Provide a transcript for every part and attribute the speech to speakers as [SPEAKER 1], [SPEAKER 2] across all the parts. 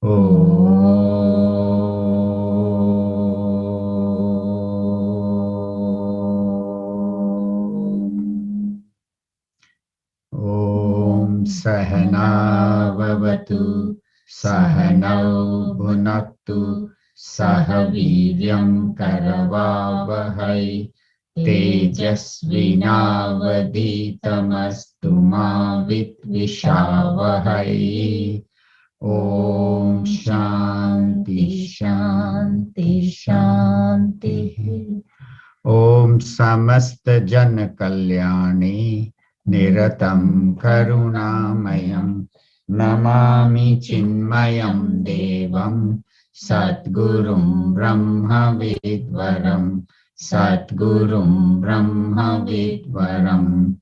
[SPEAKER 1] Om Sahana Vavatu Sahanau Bhunaktu Sahaviryam Karavavahai Tejasvinavaditamastu ma Vitvishavahai. Om Shanti Shanti Shanti. Om Samasta Jana Kalyani Niratam Karunamayam Namami Chinmayam Devam Satgurum Brahma Vidvaram Satgurum Brahma Vidvaram.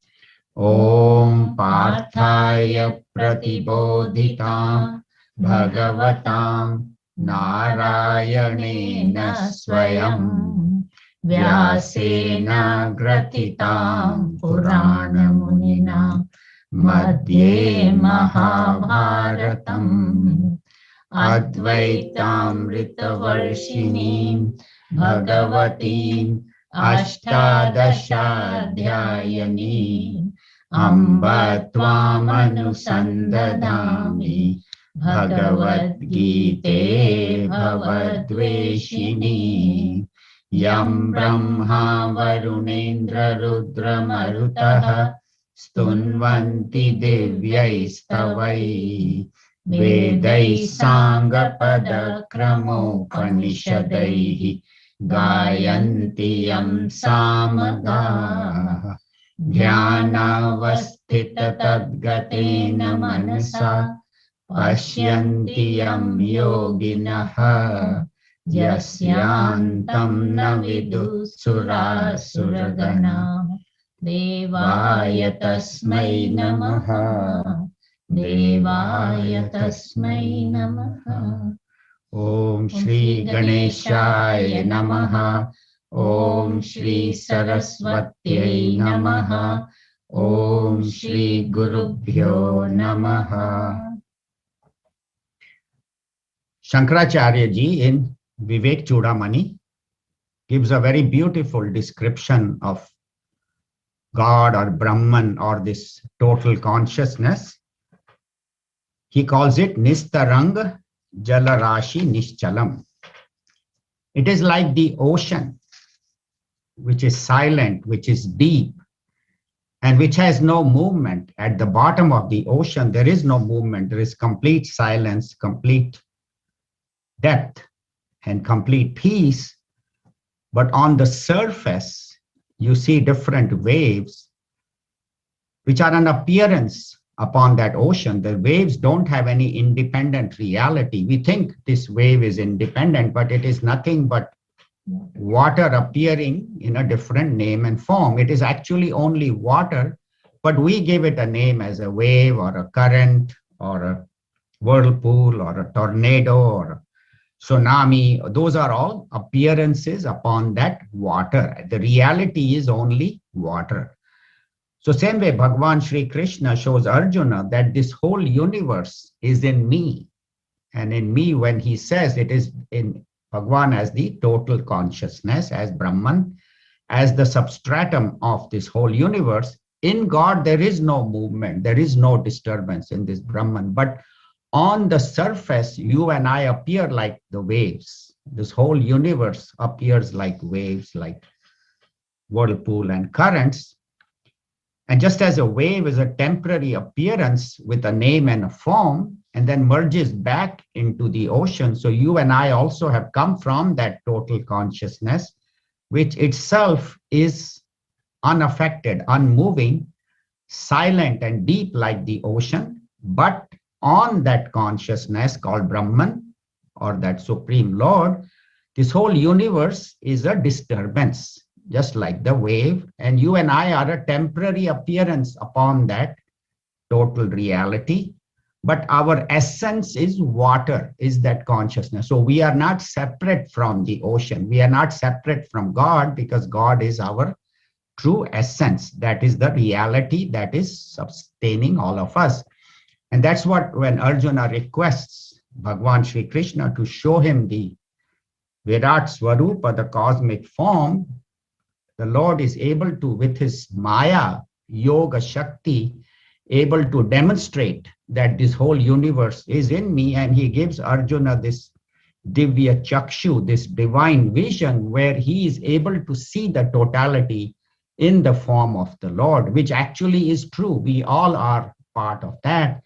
[SPEAKER 1] Om Parthaya Pratibodhitam Bhagavatam Narayanena Swayam Vyasena Gratitam Purana Munina Madhye Mahabharatam Advaitam Ritavarshini Bhagavatim Ashtadashadhyayani Amba Tvamanusandadami Bhagavad Gite Bhavadveshini Yam Brahma Varunendra Rudra Marutaha Stunvanti Devyaistavai Vedai Sangha Kramo Panishadaihi Gayanti Yam Samaga Dhyanavasthita Tadgatena Manasa Pashyanti Yam Yoginaha Yasyantam Navidu Surasuragana Devaya Tasmai Namaha Devaya Tasmai Namaha. Om Shri Ganeshaya Namaha. Om Shri Saraswatyai Namaha. Om Shri Gurubhyo Namaha. Shankaracharya ji in Vivek Chudamani gives a very beautiful description of God or Brahman or this total consciousness. He calls it Nistarang Jalarashi Nishchalam. It is like the ocean, which is silent, which is deep, and which has no movement. At the bottom of the ocean, there is no movement. There is complete silence, complete depth, and complete peace. But on the surface, you see different waves, which are an appearance upon that ocean. The waves don't have any independent reality. We think this wave is independent, but it is nothing but water appearing in a different name and form. It is actually only water, but we give it a name as a wave or a current or a whirlpool or a tornado or a tsunami. Those are all appearances upon that water. The reality is only water. So same way, Bhagavan Sri Krishna shows Arjuna that this whole universe is in me. And in me, when he says it is in Bhagavan as the total consciousness, as Brahman, as the substratum of this whole universe, in God, there is no movement, there is no disturbance in this Brahman. But on the surface, you and I appear like the waves. This whole universe appears like waves, like whirlpool and currents. And just as a wave is a temporary appearance with a name and a form, and then merges back into the ocean, so you and I also have come from that total consciousness, which itself is unaffected, unmoving, silent and deep like the ocean. But on that consciousness called Brahman, or that Supreme Lord, this whole universe is a disturbance, just like the wave, and you and I are a temporary appearance upon that total reality. But our essence is water, is that consciousness. So we are not separate from the ocean. We are not separate from God, because God is our true essence. That is the reality that is sustaining all of us. And that's what when Arjuna requests Bhagwan Sri Krishna to show him the Virat Swarupa, the cosmic form, the Lord is able to, with his Maya, Yoga Shakti, able to demonstrate that this whole universe is in me, and he gives Arjuna this Divya Chakshu, this divine vision, where he is able to see the totality in the form of the Lord, which actually is true. We all are part of that.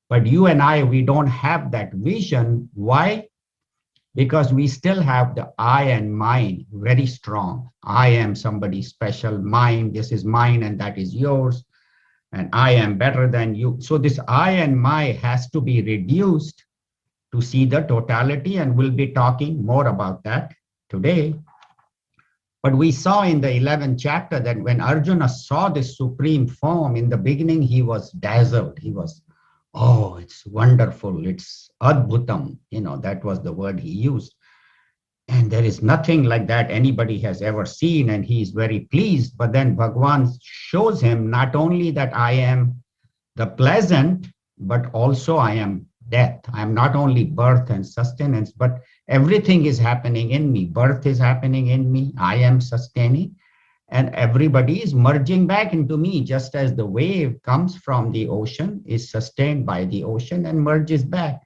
[SPEAKER 1] But you and I, we don't have that vision. Why? Because we still have the I and mine very strong. I am somebody special, mine, this is mine and that is yours, and I am better than you. So this I and my has to be reduced to see the totality, and we'll be talking more about that today. But we saw in the 11th chapter that when Arjuna saw this supreme form, in the beginning he was dazzled. He was, oh, it's wonderful, it's adbhutam, that was the word he used. And there is nothing like that anybody has ever seen, and he is very pleased. But then Bhagwan shows him not only that I am the pleasant, but also I am death. I am not only birth and sustenance, but everything is happening in me. Birth is happening in me. I am sustaining, and everybody is merging back into me, just as the wave comes from the ocean, is sustained by the ocean and merges back.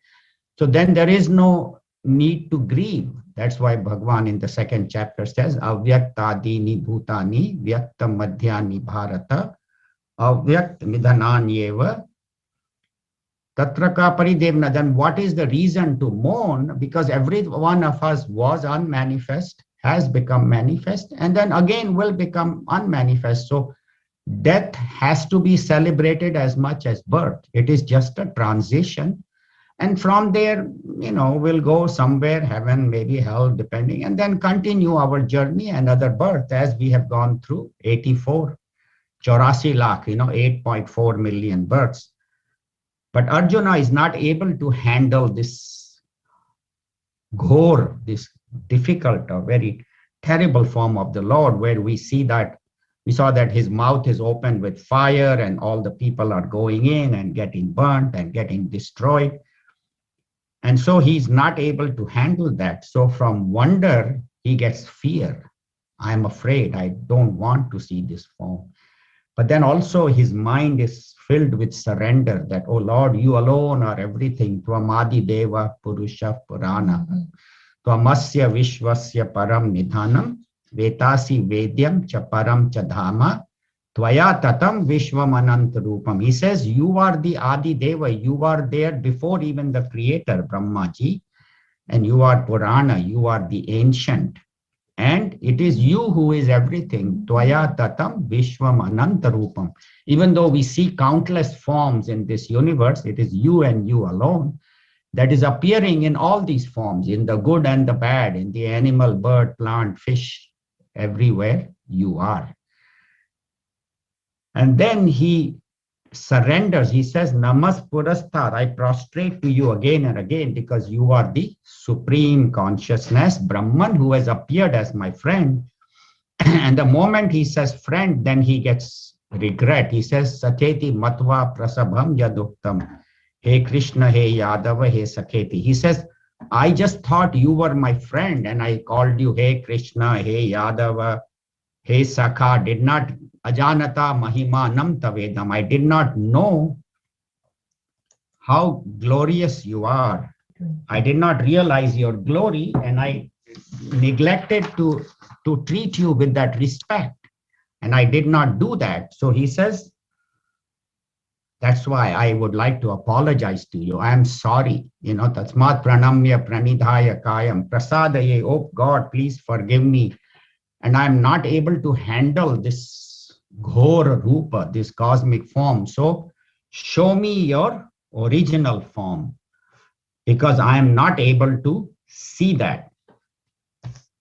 [SPEAKER 1] So then there is no need to grieve. That's why Bhagwan in the 2nd chapter says, Avyaktadini bhutani vyakta madhyani bharata avyakt nidhananyeva tatraka paridevna. Then what is the reason to mourn? Because every one of us was unmanifest, has become manifest, and then again will become unmanifest. So death has to be celebrated as much as birth. It is just a transition. And from there, we'll go somewhere, heaven, maybe hell, depending, and then continue our journey, another birth, as we have gone through 84 lakh, 8.4 million births. But Arjuna is not able to handle this ghor, this difficult or very terrible form of the Lord, where we saw that his mouth is open with fire, and all the people are going in and getting burnt and getting destroyed. And so he's not able to handle that. So from wonder, he gets fear. I'm afraid. I don't want to see this form. But then also his mind is filled with surrender that, oh Lord, you alone are everything. Tvamadi Deva Purusha Purana. Tvamasya Vishwasya Param Nidhanam. Vetasi Vedyam Cha Param Cha Dhama. Tvaya Tatam Vishwam Ananta Rupam. He says, you are the Adi Deva. You are there before even the creator, Brahmaji. And you are Purana. You are the ancient. And it is you who is everything. Tvaya Tatam Vishwam Ananta Rupam. Even though we see countless forms in this universe, it is you and you alone that is appearing in all these forms, in the good and the bad, in the animal, bird, plant, fish, everywhere you are. And then he surrenders. He says, Namas Purastar, I prostrate to you again and again, because you are the supreme consciousness, Brahman, who has appeared as my friend. And the moment he says friend, then he gets regret. He says, Sakheti Matva Prasabham Yaduktam. Hey Krishna, hey Yadava, hey Sakheti. He says, I just thought you were my friend, and I called you Hey Krishna, hey Yadava, hey Sakha. Did not Ajanata Mahima Nam Tavedam. I did not know how glorious you are. I did not realize your glory, and I neglected to treat you with that respect. And I did not do that. So he says, that's why I would like to apologize to you. I am sorry. Tatsmat pranamya pranidhaya kayam prasadaye. Oh God, please forgive me. And I'm not able to handle this ghor rupa, this cosmic form. So show me your original form, because I am not able to see that,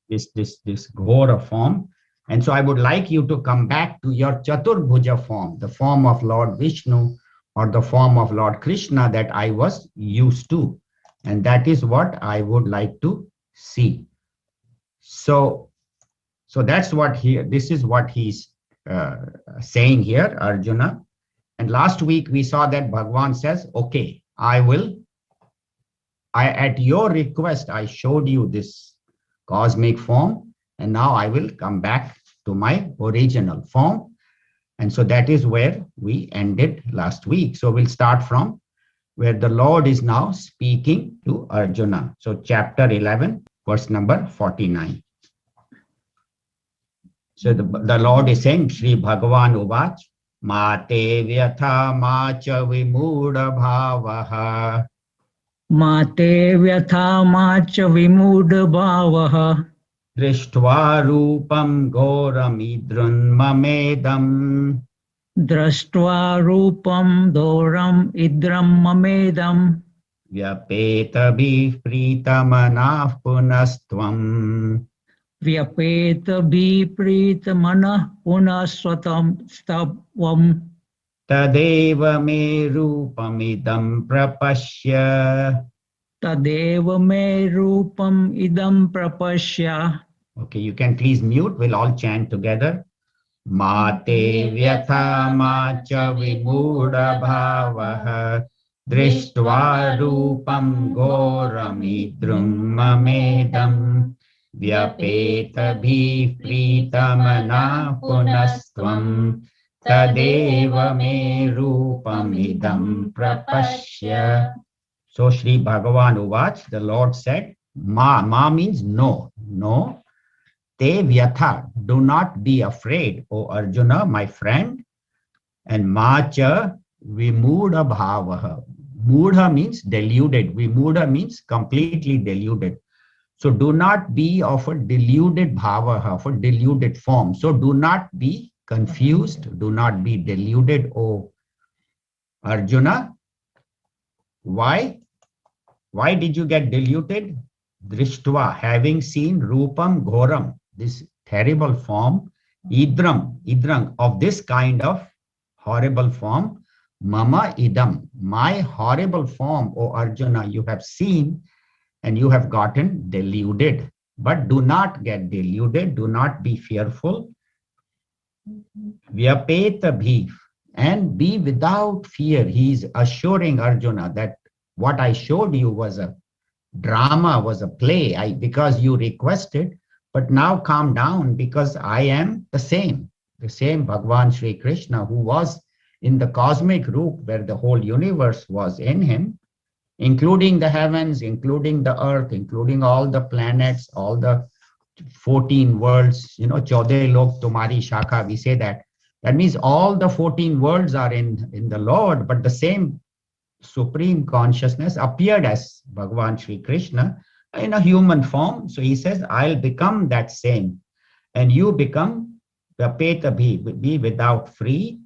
[SPEAKER 1] this ghora form. And so I would like you to come back to your Chaturbhuja form, the form of Lord Vishnu or the form of Lord Krishna that I was used to. And that is what I would like to see. So that's what this is what he's saying here, Arjuna. And last week we saw that Bhagwan says, okay, I will at your request, I showed you this cosmic form, and now I will come back to my original form. And so that is where we ended last week. So we'll start from where the Lord is now speaking to Arjuna. So chapter 11, verse number 49. So the Lord is saying, Shri Bhagavan Uvach, Mate Vyatha Macha Vimudha Bhavaha.
[SPEAKER 2] Mate vyatha macha vimudha bhavaha.
[SPEAKER 1] Drishtva Rupam Ghoram Idrunmamedam.
[SPEAKER 2] Drashtva rupam doram idram mamedam.
[SPEAKER 1] Vyapeta Bhritamana Punastvam.
[SPEAKER 2] Vyapeta bhiprita manah punaswatam stavvam.
[SPEAKER 1] Tadeva me rupamidam prapashya.
[SPEAKER 2] Tadeva me rupam idam prapashya.
[SPEAKER 1] Okay, you can please mute. We'll all chant together. Mate vyatha macha vimudha bhavaha. Drishtva rupam ghoram idrum mamedam. Vyapeta bhritamana punastvam. Tadeva me rupamidam prapashya. So Shri Bhagavan Uvach, the Lord said, Ma means no, no. Te vyatha, do not be afraid, O Arjuna, my friend. And macha vimudha bhavaha. Mudha means deluded. Vimudha means completely deluded. So do not be of a deluded bhavaha, of a deluded form. So do not be confused, do not be deluded, O Arjuna. Why? Why did you get deluded? Drishtva, having seen Rupam Ghoram, this terrible form, Idrang, of this kind of horrible form, Mama Idam, my horrible form, O Arjuna, you have seen and you have gotten deluded. But do not get deluded, do not be fearful. Vyapeta bhi, and be without fear. He is assuring Arjuna that what I showed you was a drama, was a play, because you requested, but now calm down because I am the same Bhagavan Sri Krishna who was in the cosmic root where the whole universe was in him, including the heavens, including the earth, including all the planets, all the 14 worlds, Chode Lok Tumari Shakha, we say that. That means all the 14 worlds are in the Lord, but the same Supreme Consciousness appeared as Bhagavan Sri Krishna in a human form. So he says, I'll become that same. And you become Vyapeta be without free,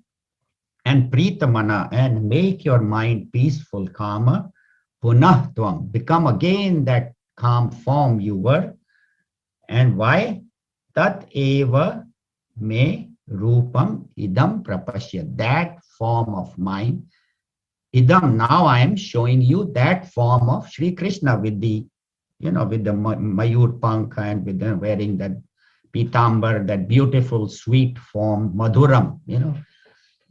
[SPEAKER 1] and Pritamana, and make your mind peaceful, calmer. Punah Tvam, become again that calm form you were. And why? Tat eva me rupam idam prapashya, that form of mine. Idam, now I am showing you that form of Sri Krishna with the, with the Mayur Pankha and with the wearing that Pitambar, that beautiful sweet form, Madhuram,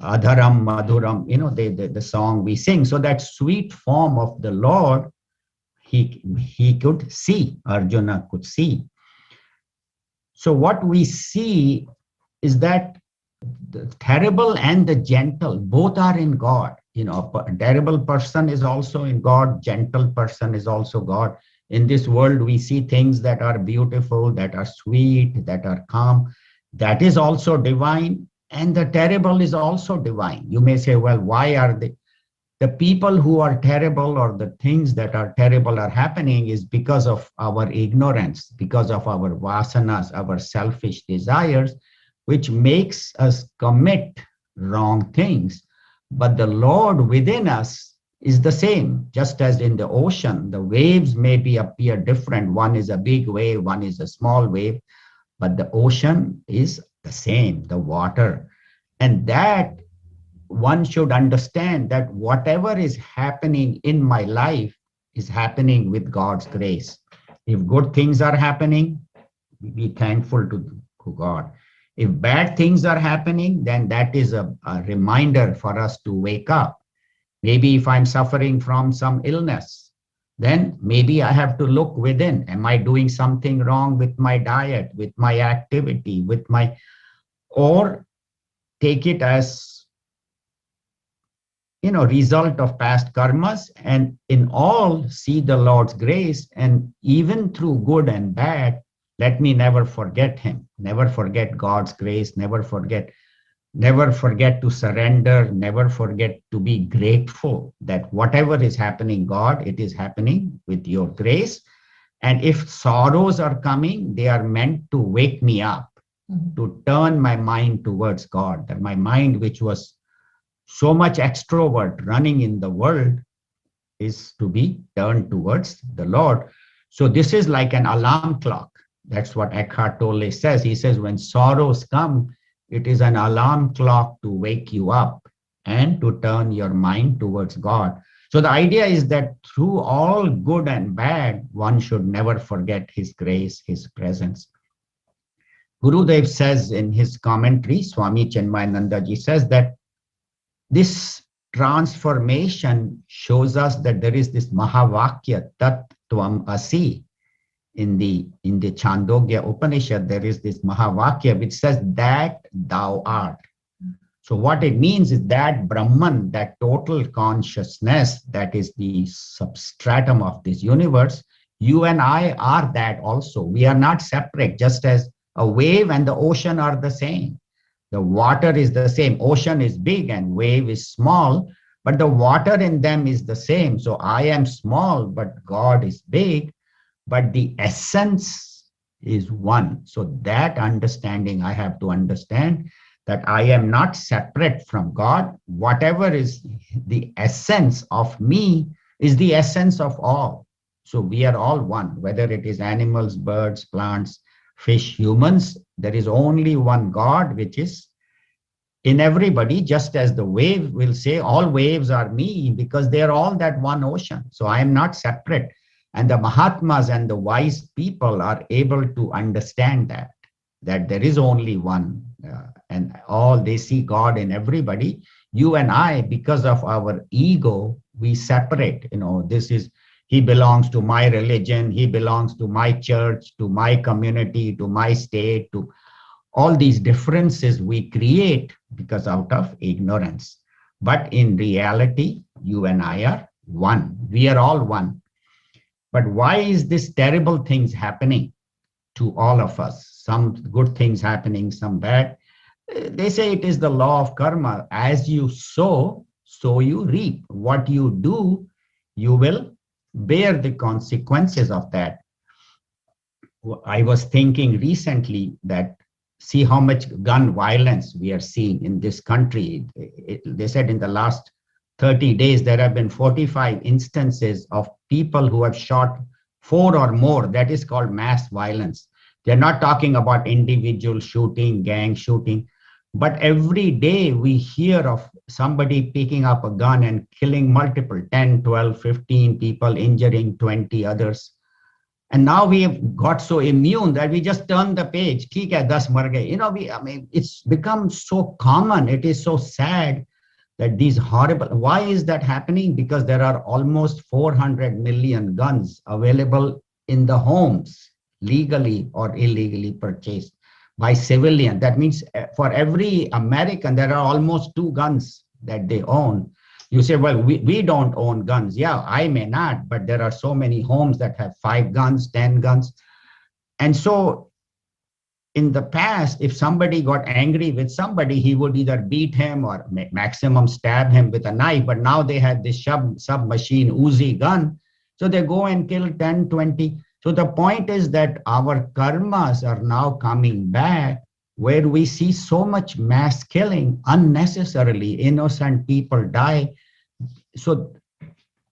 [SPEAKER 1] Adharam, Madhuram, the song we sing. So that sweet form of the Lord, he could see, Arjuna could see. So what we see is that the terrible and the gentle, both are in God. A terrible person is also in God, gentle person is also God. In this world, we see things that are beautiful, that are sweet, that are calm. That is also divine. And the terrible is also divine. You may say, well, why are the people who are terrible or the things that are terrible are happening is because of our ignorance, because of our vasanas, our selfish desires, which makes us commit wrong things. But the Lord within us is the same, just as in the ocean, the waves may appear different. One is a big wave, one is a small wave, but the ocean is the same, the water. And that one should understand that whatever is happening in my life is happening with God's grace. If good things are happening, be thankful to God. If bad things are happening, then that is a reminder for us to wake up. Maybe if I'm suffering from some illness, then maybe I have to look within. Am I doing something wrong with my diet, with my activity, with my, or take it as, result of past karmas, and in all see the Lord's grace, and even through good and bad, let me never forget him, never forget God's grace, never forget to surrender, never forget to be grateful that whatever is happening, God, it is happening with your grace. And if sorrows are coming, they are meant to wake me up, to turn my mind towards God, that my mind, which was so much extrovert running in the world, is to be turned towards the Lord. So this is like an alarm clock. That's what Eckhart Tolle says. He says, when sorrows come, it is an alarm clock to wake you up and to turn your mind towards God. So the idea is that through all good and bad, one should never forget his grace, his presence. Gurudev says in his commentary, Swami Chinmayanandaji says that this transformation shows us that there is this Mahavakya, Tat Tvam Asi. In the Chandogya Upanishad, there is this Mahavakya which says that thou art. So what it means is that Brahman, that total consciousness, that is the substratum of this universe, you and I are that also. We are not separate, just as a wave and the ocean are the same. The water is the same. Ocean is big and wave is small, but the water in them is the same. So I am small, but God is big. But the essence is one. So that understanding, I have to understand that I am not separate from God. Whatever is the essence of me is the essence of all. So we are all one, whether it is animals, birds, plants, fish, humans. There is only one God, which is in everybody, just as the wave will say, all waves are me, because they are all that one ocean. So I am not separate. And the Mahatmas and the wise people are able to understand that there is only one, and all they see God in everybody. You and I, because of our ego, we separate. He belongs to my religion, he belongs to my church, to my community, to my state, to all these differences we create because out of ignorance. But in reality, you and I are one. We are all one. But why is this terrible things happening to all of us? Some good things happening, some bad. They say it is the law of karma. As you sow, so you reap. What you do, you will bear the consequences of that. I was thinking recently that see how much gun violence we are seeing in this country. They said in the last 30 days, there have been 45 instances of people who have shot 4 or more. That is called mass violence. They're not talking about individual shooting, gang shooting, but every day we hear of somebody picking up a gun and killing multiple, 10, 12, 15 people, injuring 20 others. And now we have got so immune that we just turn the page. Theek hai, 10 mar gaye. It's become so common. It is so sad that these horrible, why is that happening? Because there are almost 400 million guns available in the homes, legally or illegally purchased by civilians. That means for every American, there are almost 2 guns that they own. You say, well, we don't own guns. Yeah, I may not, but there are so many homes that have 5 guns, 10 guns. And so in the past, if somebody got angry with somebody, he would either beat him or maximum stab him with a knife. But now they have this submachine Uzi gun. So they go and kill 10, 20. So the point is that our karmas are now coming back, where we see so much mass killing unnecessarily. Innocent people die. So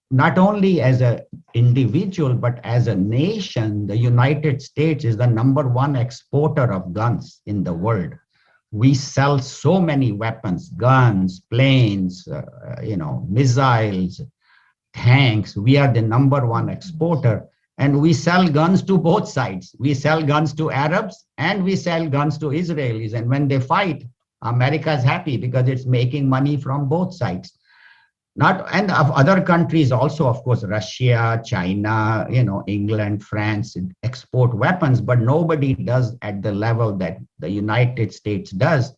[SPEAKER 1] not only as an individual, but as a nation, the United States is the #1 exporter of guns in the world. We sell so many weapons, guns, planes, missiles, tanks. We are the #1 exporter, and we sell guns to both sides. We sell guns to Arabs and we sell guns to Israelis. And when they fight, America is happy because it's making money from both sides. Not, and of other countries also, of course, Russia, China, England, France export weapons, but nobody does at the level that the United States does.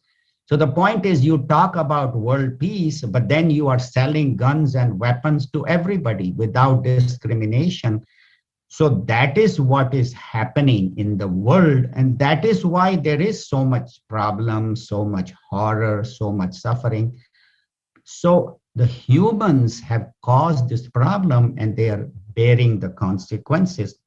[SPEAKER 1] So the point is, you talk about world peace, but then you are selling guns and weapons to everybody without discrimination. So that is what is happening in the world. And that is why there is so much problem, so much horror, so much suffering. So the humans have caused this problem and they are bearing the consequences.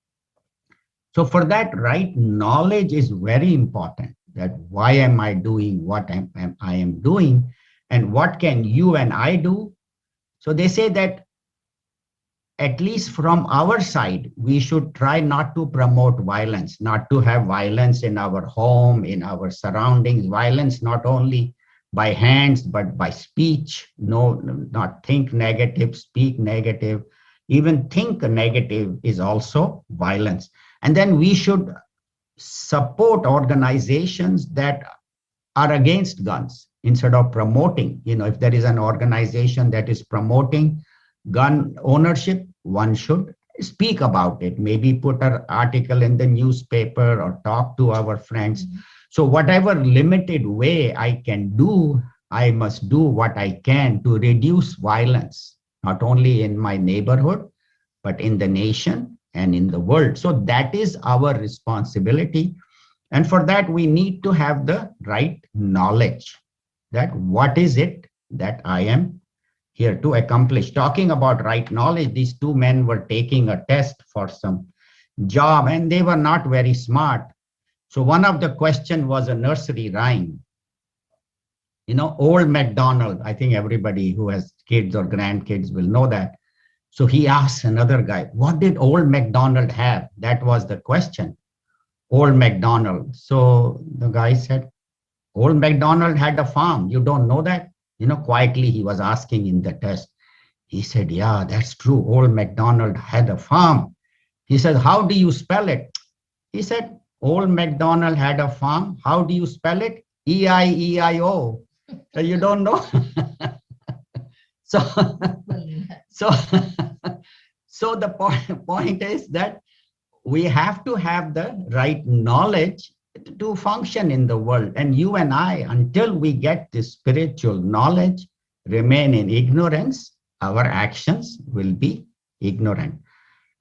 [SPEAKER 1] So for that, right knowledge is very important. That why am I doing what I am doing, and what can you and I do? So they say that at least from our side, we should try not to promote violence, not to have violence in our home, in our surroundings, violence not only by hands, but by speech. No, not think negative, speak negative. Even think negative is also violence. And then we should support organizations that are against guns instead of promoting. If there is an organization that is promoting gun ownership, one should speak about it, maybe put an article in the newspaper or talk to our friends. So whatever limited way I can do, I must do what I can to reduce violence, not only in my neighborhood, but in the nation and in the world. So that is our responsibility. And for that, we need to have the right knowledge that what is it that I am here to accomplish. Talking about right knowledge, these two men were taking a test for some job and they were not very smart. So one of the question was a nursery rhyme. Old MacDonald, I think everybody who has kids or grandkids will know that. So he asked another guy, what did old MacDonald have? That was the question. Old MacDonald. So the guy said, old MacDonald had a farm. You don't know that? Quietly he was asking in the test. He said, yeah, that's true. Old MacDonald had a farm. He said, how do you spell it? He said, old MacDonald had a farm. How do you spell it? E-I-E-I-O. So you don't know? so the point is that we have to have the right knowledge to function in the world. And you and I, until we get this spiritual knowledge, remain in ignorance, our actions will be ignorant.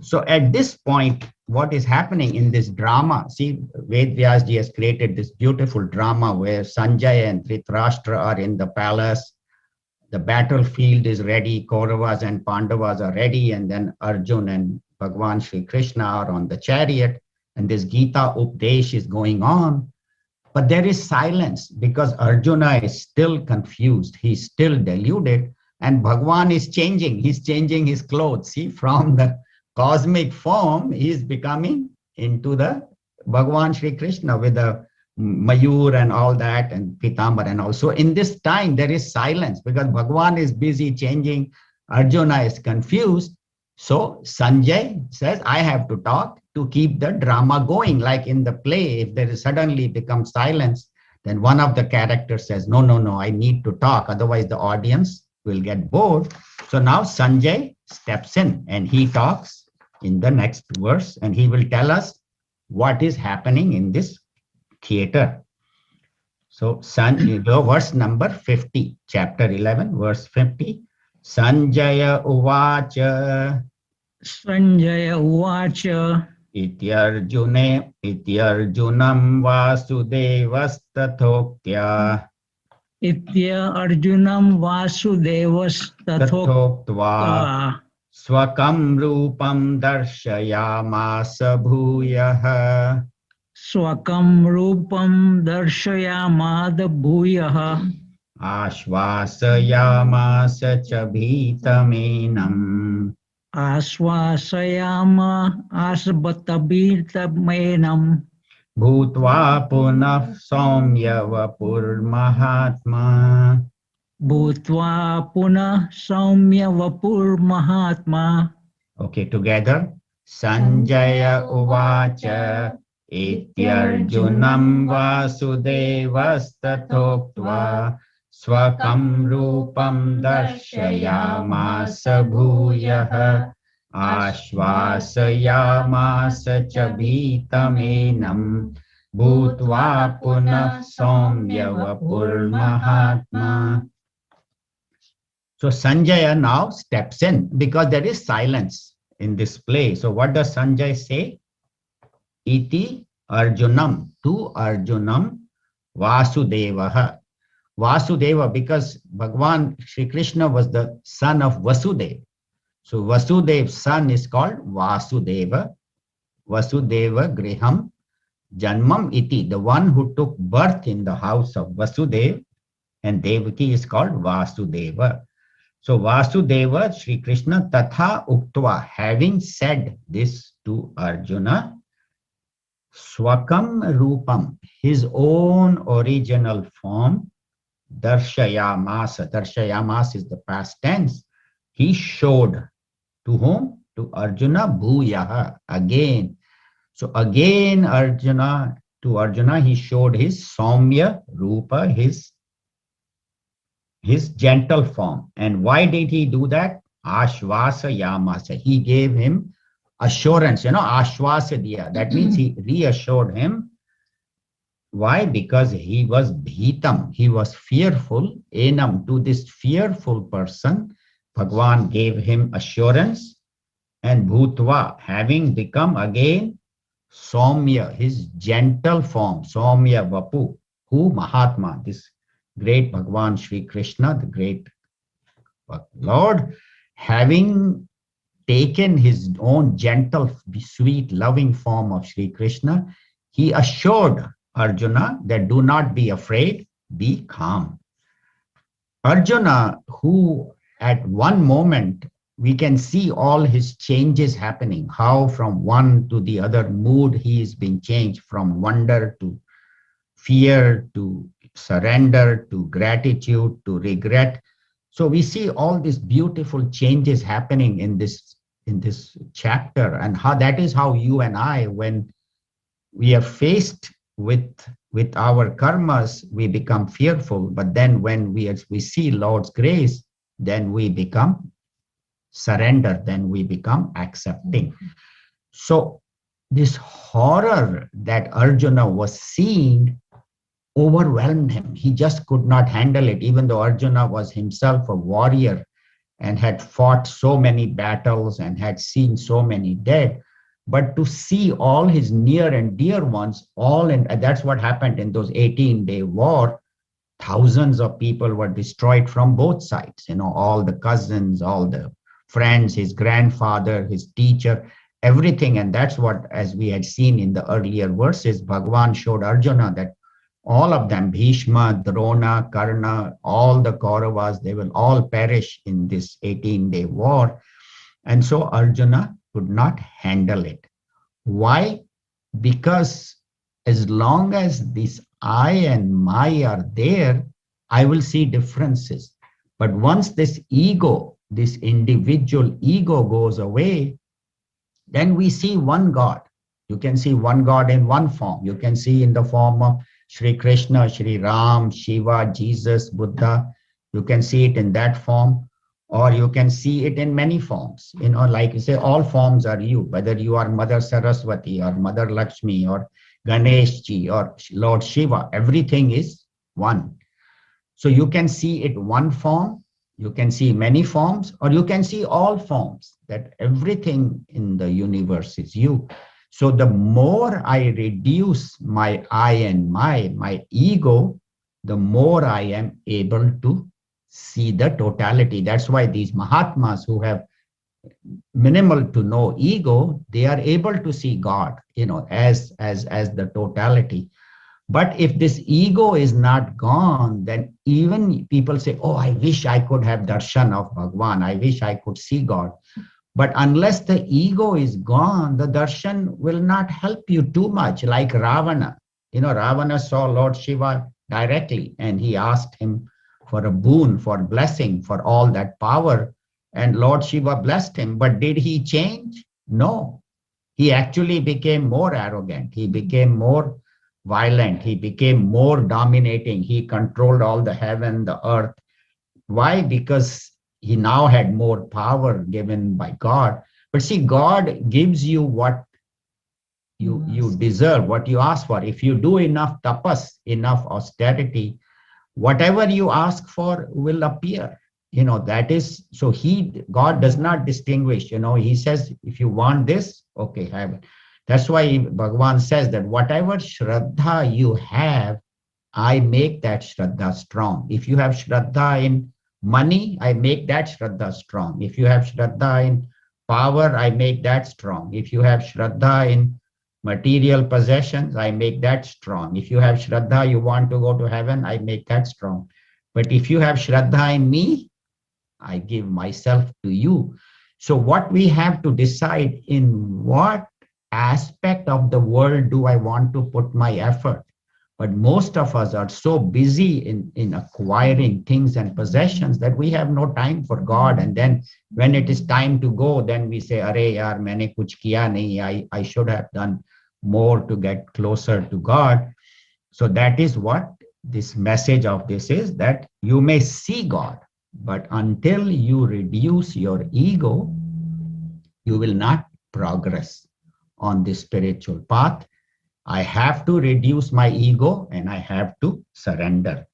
[SPEAKER 1] So at this point, what is happening in this drama? See, Ved Vyasji has created this beautiful drama where Sanjay and Dhritarashtra are in the palace. The battlefield is ready. Kauravas and Pandavas are ready. And then Arjun and Bhagwan Shri Krishna are on the chariot. And this Gita Updesh is going on. But there is silence because Arjuna is still confused. He's still deluded. And Bhagwan is changing. He's changing his clothes. See, from the cosmic form, he is becoming into the Bhagwan Shri Krishna with the Mayur and all that and Pitambar and all. So in this time, there is silence because Bhagwan is busy changing. Arjuna is confused. So Sanjay says, I have to talk to keep the drama going. Like in the play, if there is suddenly becomes silence, then one of the characters says, no, I need to talk. Otherwise the audience will get bored. So now Sanjay steps in and he talks in the next verse and he will tell us what is happening in this theater. So verse number 50, chapter 11, verse 50. Sanjaya Uvacha.
[SPEAKER 2] Sanjaya Uvacha.
[SPEAKER 1] Ityarjunam Vasudevastathoktya.
[SPEAKER 2] Arjunam Vasudevastathoktya.
[SPEAKER 1] Swakam Rupam Darshayamasa Bhuyah.
[SPEAKER 2] Swakam Rupam Darshayamada Bhuyah.
[SPEAKER 1] Ashvasayamasa cha bhitamenam.
[SPEAKER 2] Asvasayama asbatabirtamenam.
[SPEAKER 1] Bhutva punah saumya vapur mahatma.
[SPEAKER 2] Bhutva punah saumya vapur mahatma.
[SPEAKER 1] Okay, together. Sanjaya uvacha ityarjunam vasudevastathoktva Swakam rupam darshayamasa bhuyah Ashvasayamasa cha bhitamenam Bhutva punah Saumya Vapur Mahatma. So Sanjaya now steps in because there is silence in this play. So what does Sanjay say? Iti Arjunam, to Arjunam Vasudevaha. Vasudeva, because Bhagwan Sri Krishna was the son of Vasudeva. So Vasudev's son is called Vasudeva. Vasudeva Griham Janmam Iti, the one who took birth in the house of Vasudeva, and Devaki is called Vasudeva. So Vasudeva, Sri Krishna, Tatha Uktva, having said this to Arjuna, Swakam Rupam, his own original form, Darshayamasa. Darshayamasa is the past tense. He showed to whom? To Arjuna Bhuyaha, again. So again Arjuna, to Arjuna he showed his Saumya Rupa, his gentle form. And why did he do that? Ashvasa Yamasa. He gave him assurance, Ashvasa Diya. That means he reassured him. Why? Because he was bhitam, he was fearful. Enam, to this fearful person, Bhagwan gave him assurance. And Bhutva, having become again Saumya, his gentle form, Saumya Vapu, who Mahatma, this great Bhagwan Sri Krishna, the great Lord, having taken his own gentle, sweet, loving form of Sri Krishna, he assured Arjuna that do not be afraid, be calm. Arjuna, who at one moment we can see all his changes happening, how from one to the other mood he is being changed, from wonder to fear to surrender to gratitude to regret. So we see all these beautiful changes happening in this chapter, and how that is how you and I, when we are faced with our karmas, we become fearful. But then when we see Lord's grace, then we become surrender, then we become accepting. So this horror that Arjuna was seeing overwhelmed him. He just could not handle it, even though Arjuna was himself a warrior and had fought so many battles and had seen so many dead. But to see all his near and dear ones, and that's what happened in those 18-day war. Thousands of people were destroyed from both sides, all the cousins, all the friends, his grandfather, his teacher, everything. And that's what, as we had seen in the earlier verses, Bhagwan showed Arjuna that all of them, Bhishma, Drona, Karna, all the Kauravas, they will all perish in this 18-day war. And so Arjuna could not handle it. Why? Because as long as this I and my are there, I will see differences. But once this ego, this individual ego goes away, then we see one God. You can see one God in one form. You can see in the form of Sri Krishna, Sri Ram, Shiva, Jesus, Buddha. You can see it in that form, or you can see it in many forms. Like you say, all forms are you, whether you are Mother Saraswati or Mother Lakshmi or Ganeshji or Lord Shiva, everything is one. So you can see it one form, you can see many forms, or you can see all forms, that everything in the universe is you. So the more I reduce my I and my ego, the more I am able to see the totality. That's why these Mahatmas who have minimal to no ego, they are able to see God, as the totality. But if this ego is not gone, then even people say, oh, I wish I could have darshan of Bhagwan. I wish I could see God. But unless the ego is gone, the darshan will not help you too much. Like Ravana, Ravana saw Lord Shiva directly, and he asked him for a boon, for blessing, for all that power. And Lord Shiva blessed him. But did he change? No. He actually became more arrogant. He became more violent. He became more dominating. He controlled all the heaven, the earth. Why? Because he now had more power given by God. But see, God gives you what you deserve, what you ask for. If you do enough tapas, enough austerity, whatever you ask for will appear. That is, so God does not distinguish. He says, if you want this, okay, have it. That's why Bhagavan says that whatever shraddha you have, I make that shraddha strong. If you have shraddha in money, I make that shraddha strong. If you have shraddha in power, I make that strong. If you have shraddha in material possessions, I make that strong. If you have shraddha, you want to go to heaven, I make that strong. But if you have shraddha in me, I give myself to you. So what we have to decide, in what aspect of the world do I want to put my effort? But most of us are so busy in acquiring things and possessions that we have no time for God. And then when it is time to go, then we say, Arey yaar, maine kuch kiya nahi. I should have done more to get closer to God. So that is what this message of this is, that you may see God, but until you reduce your ego, you will not progress on this spiritual path. I have to reduce my ego and I have to surrender.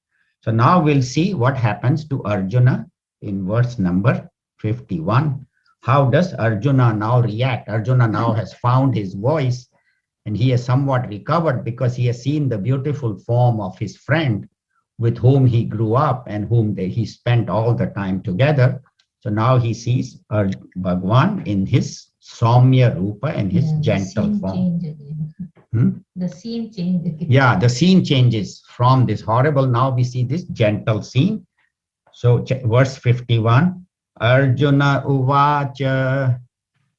[SPEAKER 1] So now we'll see what happens to Arjuna in verse number 51. How does Arjuna now react? Arjuna now has found his voice and he has somewhat recovered because he has seen the beautiful form of his friend with whom he grew up and whom he spent all the time together. So now he sees Bhagwan in his Saumya Rupa and his gentle form.
[SPEAKER 3] The scene changes.
[SPEAKER 1] Yeah, the scene changes from this horrible. Now we see this gentle scene. So verse 51, Arjuna Uvacha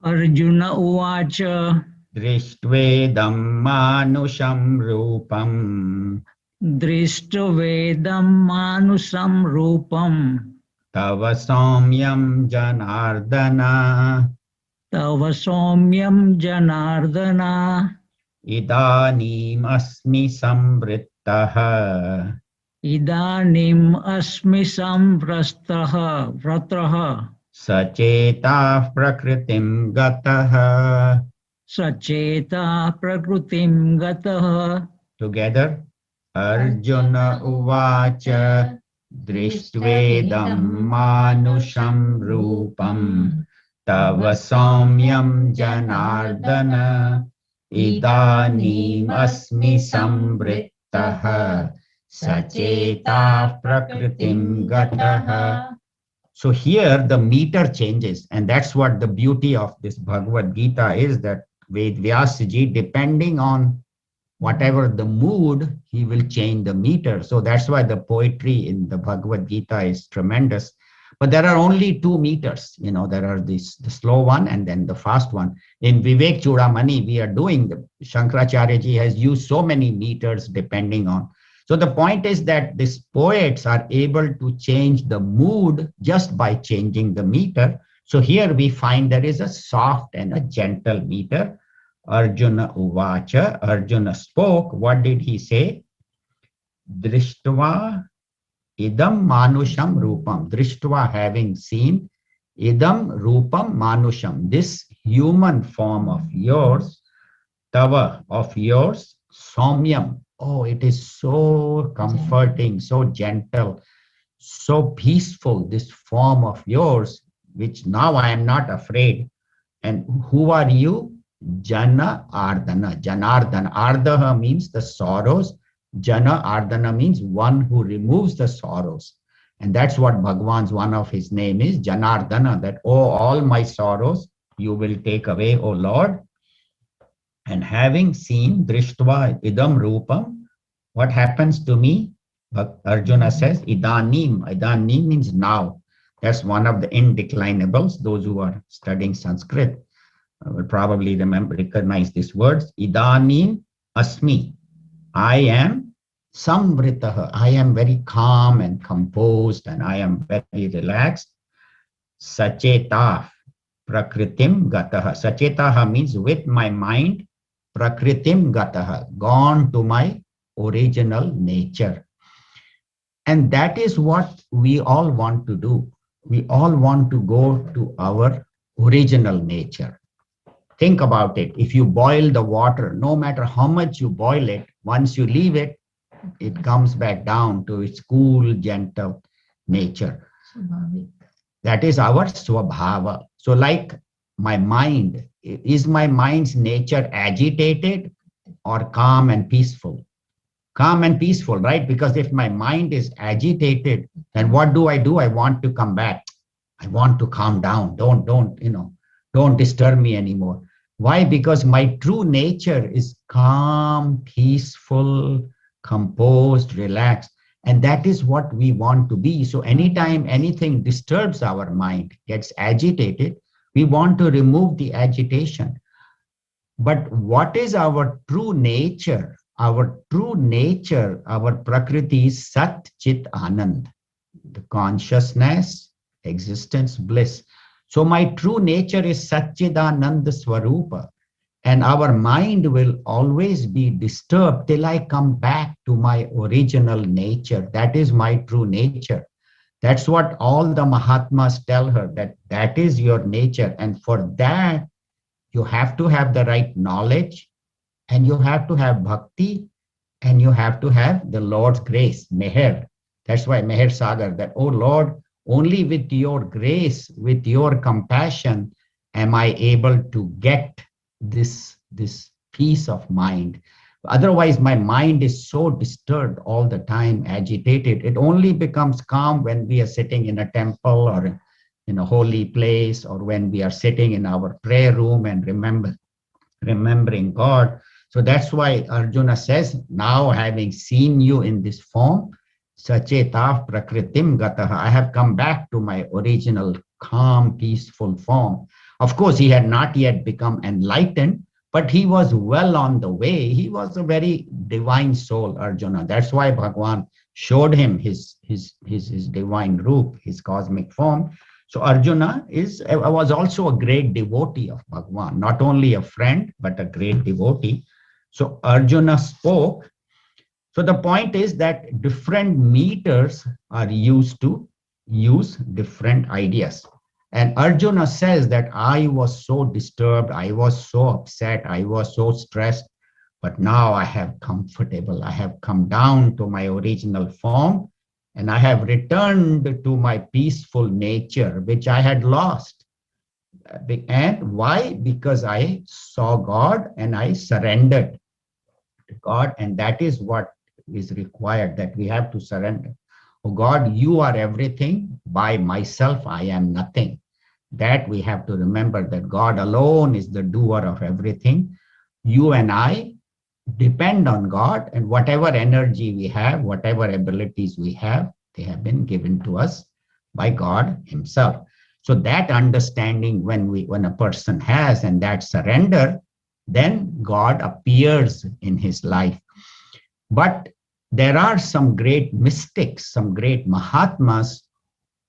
[SPEAKER 2] Arjuna Uvacha
[SPEAKER 1] Drishtvedam Manusham Rupam
[SPEAKER 2] Drishtavedam Manusam Rupam
[SPEAKER 1] Tava Saumyam Janardana
[SPEAKER 2] Tava Saumyam Janardana
[SPEAKER 1] Idanim Asmi Samvrittaha
[SPEAKER 2] Idanim Asmi Samvrastah Vratraha
[SPEAKER 1] Sachetah Prakritim Gataha.
[SPEAKER 2] Sacheta Prakrutim Gataha.
[SPEAKER 1] Together, Arjuna Uvacha Drishtvedam Manusham Rupam Tava Saumyam Janardana Idanim Asmi Samvrittaha Sachetah Prakritim Gataha. So here the meter changes, and that's what the beauty of this Bhagavad Gita is, that Ved Vyasaji, depending on whatever the mood, he will change the meter. So that's why the poetry in the Bhagavad Gita is tremendous. But there are only 2 meters. There are the slow one and then the fast one. In Vivek Chudamani, we are doing, Shankaracharya ji has used so many meters depending on. So the point is that these poets are able to change the mood just by changing the meter. So here we find there is a soft and a gentle meter. Arjuna Uvacha, Arjuna spoke. What did he say? Drishtva idam manusham rupam. Drishtva, having seen, idam rupam manusham, this human form of yours, tava, of yours, saumyam. Oh, it is so comforting, so gentle, so peaceful, this form of yours, which now I am not afraid. And who are you? Jana Ardana. Janardana. Ardaha means the sorrows. Jana Ardana means one who removes the sorrows. And that's what Bhagwan's one of his name is, Janardana, that, oh, all my sorrows you will take away, O Lord. And having seen Drishtva idam rupam, what happens to me? Arjuna says, Idanim. Idanim means now. That's one of the indeclinables. Those who are studying Sanskrit will probably recognize these words. Idanim asmi. I am samvritaha. I am very calm and composed and I am very relaxed. Sachetah prakritim gataha. Sachetaha means with my mind prakritim gataha, gone to my original nature. And that is what we all want to do. We all want to go to our original nature. Think about it. If you boil the water, no matter how much you boil it, once you leave it, it comes back down to its cool, gentle nature.
[SPEAKER 3] Swabhavik.
[SPEAKER 1] That is our swabhava. So like my mind, is my mind's nature agitated or calm and peaceful? Calm and peaceful, right? Because if my mind is agitated, then what do? I want to come back. I want to calm down. Don't disturb me anymore. Why? Because my true nature is calm, peaceful, composed, relaxed. And that is what we want to be. So anytime anything disturbs our mind, gets agitated, we want to remove the agitation. But what is our true nature? Our true nature, our Prakriti is Sat Chit Anand, the consciousness, existence, bliss. So my true nature is Satchidananda Swarupa. And our mind will always be disturbed till I come back to my original nature. That is my true nature. That's what all the Mahatmas tell her, that that is your nature. And for that, you have to have the right knowledge, and you have to have bhakti, and you have to have the Lord's grace, meher. That's why meher sagar, that, oh Lord, only with your grace, with your compassion, am I able to get this peace of mind. Otherwise, my mind is so disturbed all the time, agitated. It only becomes calm when we are sitting in a temple or in a holy place, or when we are sitting in our prayer room and remembering God. So that's why Arjuna says, now having seen you in this form, Sachetav Prakritim Gataha, I have come back to my original calm, peaceful form. Of course, he had not yet become enlightened, but he was well on the way. He was a very divine soul, Arjuna. That's why Bhagavan showed him his divine roop, his cosmic form. So Arjuna was also a great devotee of Bhagavan, not only a friend, but a great devotee. So Arjuna spoke. So the point is that different meters are used to use different ideas. And Arjuna says that I was so disturbed, I was so upset, I was so stressed, but now I have comfortable. I have come down to my original form, and I have returned to my peaceful nature, which I had lost. And why? Because I saw God and I surrendered to God. And that is what is required, that we have to surrender. Oh God, you are everything. By myself, I am nothing. That we have to remember, that God alone is the doer of everything. You and I depend on God, and whatever energy we have, whatever abilities we have, they have been given to us by God himself. So that understanding, when a person has, and that surrender, then God appears in his life. But there are some great mystics, some great Mahatmas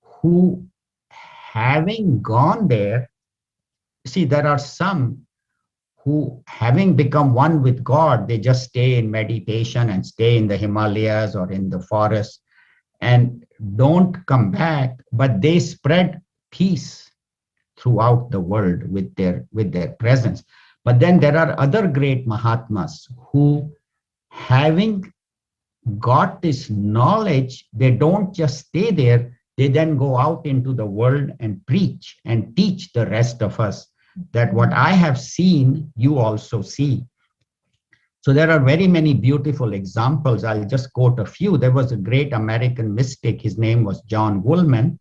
[SPEAKER 1] who, having gone there, see, there are some who, having become one with God, they just stay in meditation and stay in the Himalayas or in the forest and don't come back, but they spread peace throughout the world with their presence. But then there are other great Mahatmas who, having got this knowledge, they don't just stay there, they then go out into the world and preach and teach the rest of us that what I have seen, you also see. So there are very many beautiful examples. I'll just quote a few. There was a great American mystic, his name was John Woolman.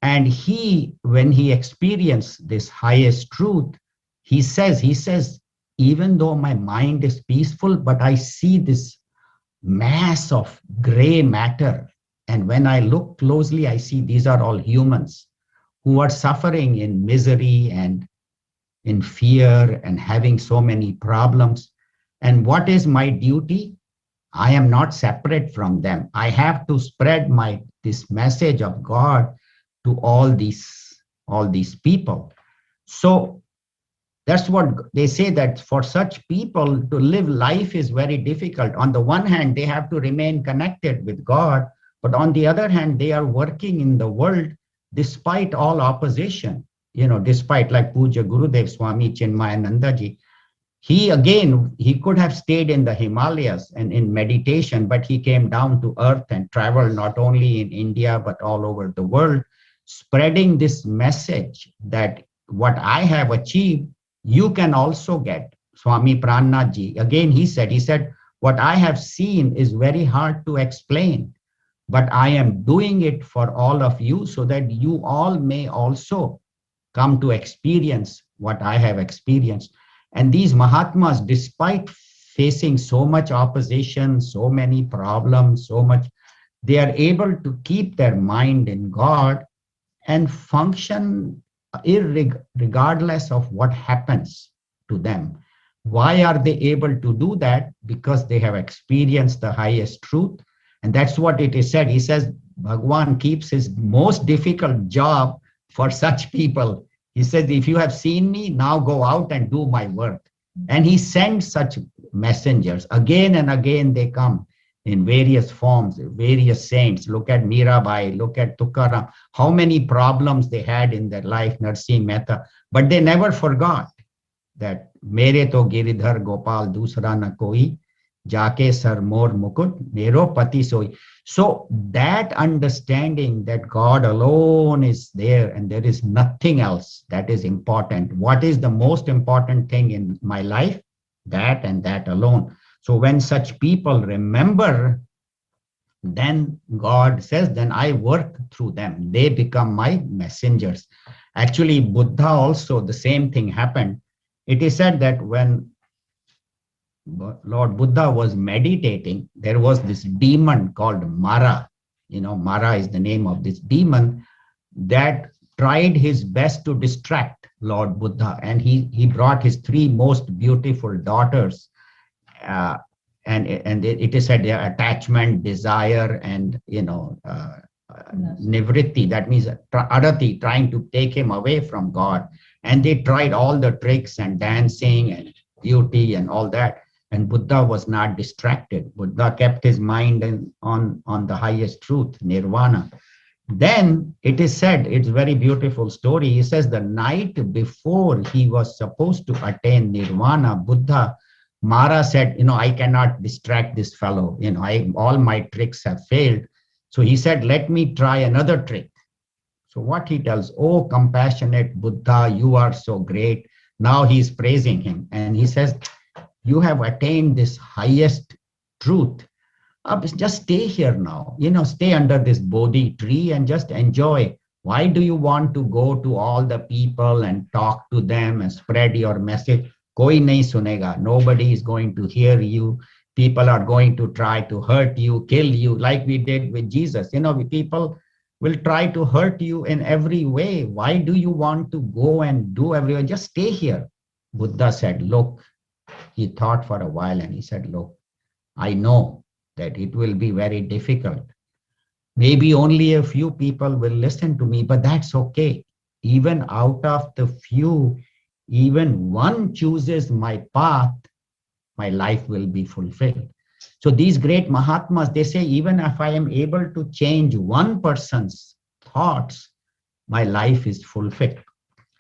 [SPEAKER 1] And he, when he experienced this highest truth, he says, even though my mind is peaceful, but I see this mass of gray matter. And when I look closely, I see these are all humans who are suffering in misery and in fear and having so many problems. And what is my duty? I am not separate from them. I have to spread this message of God to all these people. So That's what they say, that for such people to live life is very difficult. On the one hand, they have to remain connected with God, but on the other hand, they are working in the world despite all opposition. Despite, like Puja Gurudev Swami Chinmayananda ji, he could have stayed in the Himalayas and in meditation, but he came down to earth and traveled not only in India, but all over the world, spreading this message that what I have achieved, you can also get. Swami Pranath ji, again, he said, what I have seen is very hard to explain, but I am doing it for all of you so that you all may also come to experience what I have experienced. And these Mahatmas, despite facing so much opposition, so many problems, so much, they are able to keep their mind in God and function regardless of what happens to them. Why are they able to do that? Because they have experienced the highest truth. And that's what it is said. He says, Bhagwan keeps his most difficult job for such people. He said, if you have seen me, now go out and do my work. And he sends such messengers. Again and again, they come in various forms, various saints. Look at Mirabai, look at Tukaram, how many problems they had in their life, Narsimha Mehta, but they never forgot that Mere to Giridhar Gopal dusra na koi, Jake sar mor mukut, mero pati soi. So that understanding that God alone is there and there is nothing else, that is important. What is the most important thing in my life? That and that alone. So when such people remember, then God says, then I work through them. They become my messengers. Actually, Buddha also, the same thing happened. It is said that when Lord Buddha was meditating, there was this demon called Mara. Mara is the name of this demon that tried his best to distract Lord Buddha. And he brought his three most beautiful daughters. And it is said their attachment, desire, and nivritti, that means arati, trying to take him away from God. And they tried all the tricks and dancing and beauty and all that. And Buddha was not distracted. Buddha kept his mind on the highest truth, nirvana. Then it is said, it's a very beautiful story. He says the night before he was supposed to attain nirvana, Buddha, Mara said, I cannot distract this fellow. All my tricks have failed. So he said, let me try another trick. So what he tells, oh, compassionate Buddha, you are so great. Now he's praising him. And he says, you have attained this highest truth. Just stay here now, stay under this Bodhi tree and just enjoy. Why do you want to go to all the people and talk to them and spread your message? Koi nahi sunega. Nobody is going to hear you. People are going to try to hurt you, kill you, like we did with Jesus. People will try to hurt you in every way. Why do you want to go and do everyone? Just stay here. Buddha said, look, he thought for a while and he said, look, I know that it will be very difficult. Maybe only a few people will listen to me, but that's okay. Even out of the few, even one chooses my path, my life will be fulfilled. So these great Mahatmas, they say, even if I am able to change one person's thoughts, my life is fulfilled.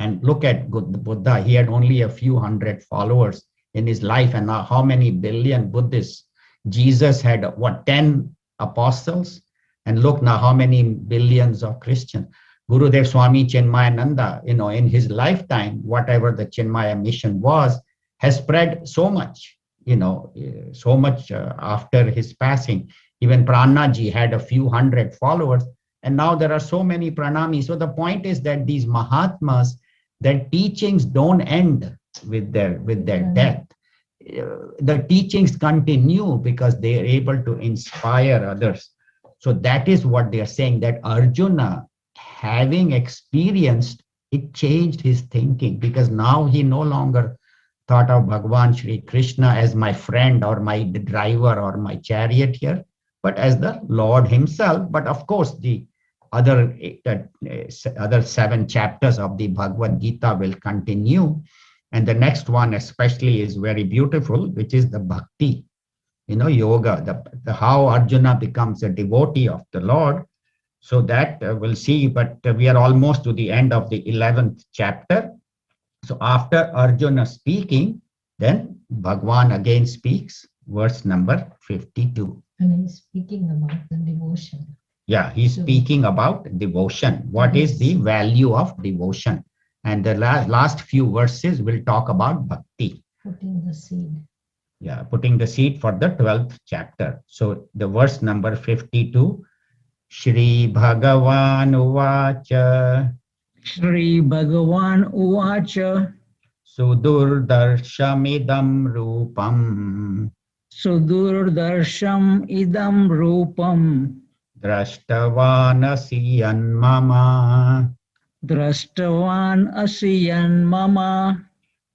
[SPEAKER 1] And look at Buddha, he had only a few hundred followers in his life, and now how many billion Buddhists? Jesus had 10 apostles, and look now how many billions of Christians. Gurudev Swami Chinmayananda, in his lifetime, whatever the Chinmaya mission was, has spread so much, after his passing. Even Pranaji had a few hundred followers, and now there are so many pranamis. So the point is that these Mahatmas, their teachings don't end with their death. The teachings continue because they are able to inspire others. So that is what they are saying, that Arjuna, having experienced, it changed his thinking, because now he no longer thought of Bhagavan Shri Krishna as my friend or my driver or my charioteer, but as the Lord himself. But of course, the other 7 chapters of the Bhagavad Gita will continue. And the next one especially is very beautiful, which is the bhakti, yoga, the how Arjuna becomes a devotee of the Lord. So that we'll see, but we are almost to the end of the 11th chapter. So after Arjuna speaking, then Bhagwan again speaks, verse number 52.
[SPEAKER 3] And he's speaking about the devotion.
[SPEAKER 1] Yeah, he's speaking about devotion. What is the value of devotion? And the last few verses will talk about bhakti.
[SPEAKER 3] Putting the seed.
[SPEAKER 1] Yeah, putting the seed for the 12th chapter. So the verse number 52, Shri Bhagavan Uvacha.
[SPEAKER 2] Shri Bhagavan Uvacha.
[SPEAKER 1] Sudurdarshamidam Rupam.
[SPEAKER 2] Sudurdarsham idam rupam.
[SPEAKER 1] Drashtavanasi Mama.
[SPEAKER 2] Drashtavan asiyan mama.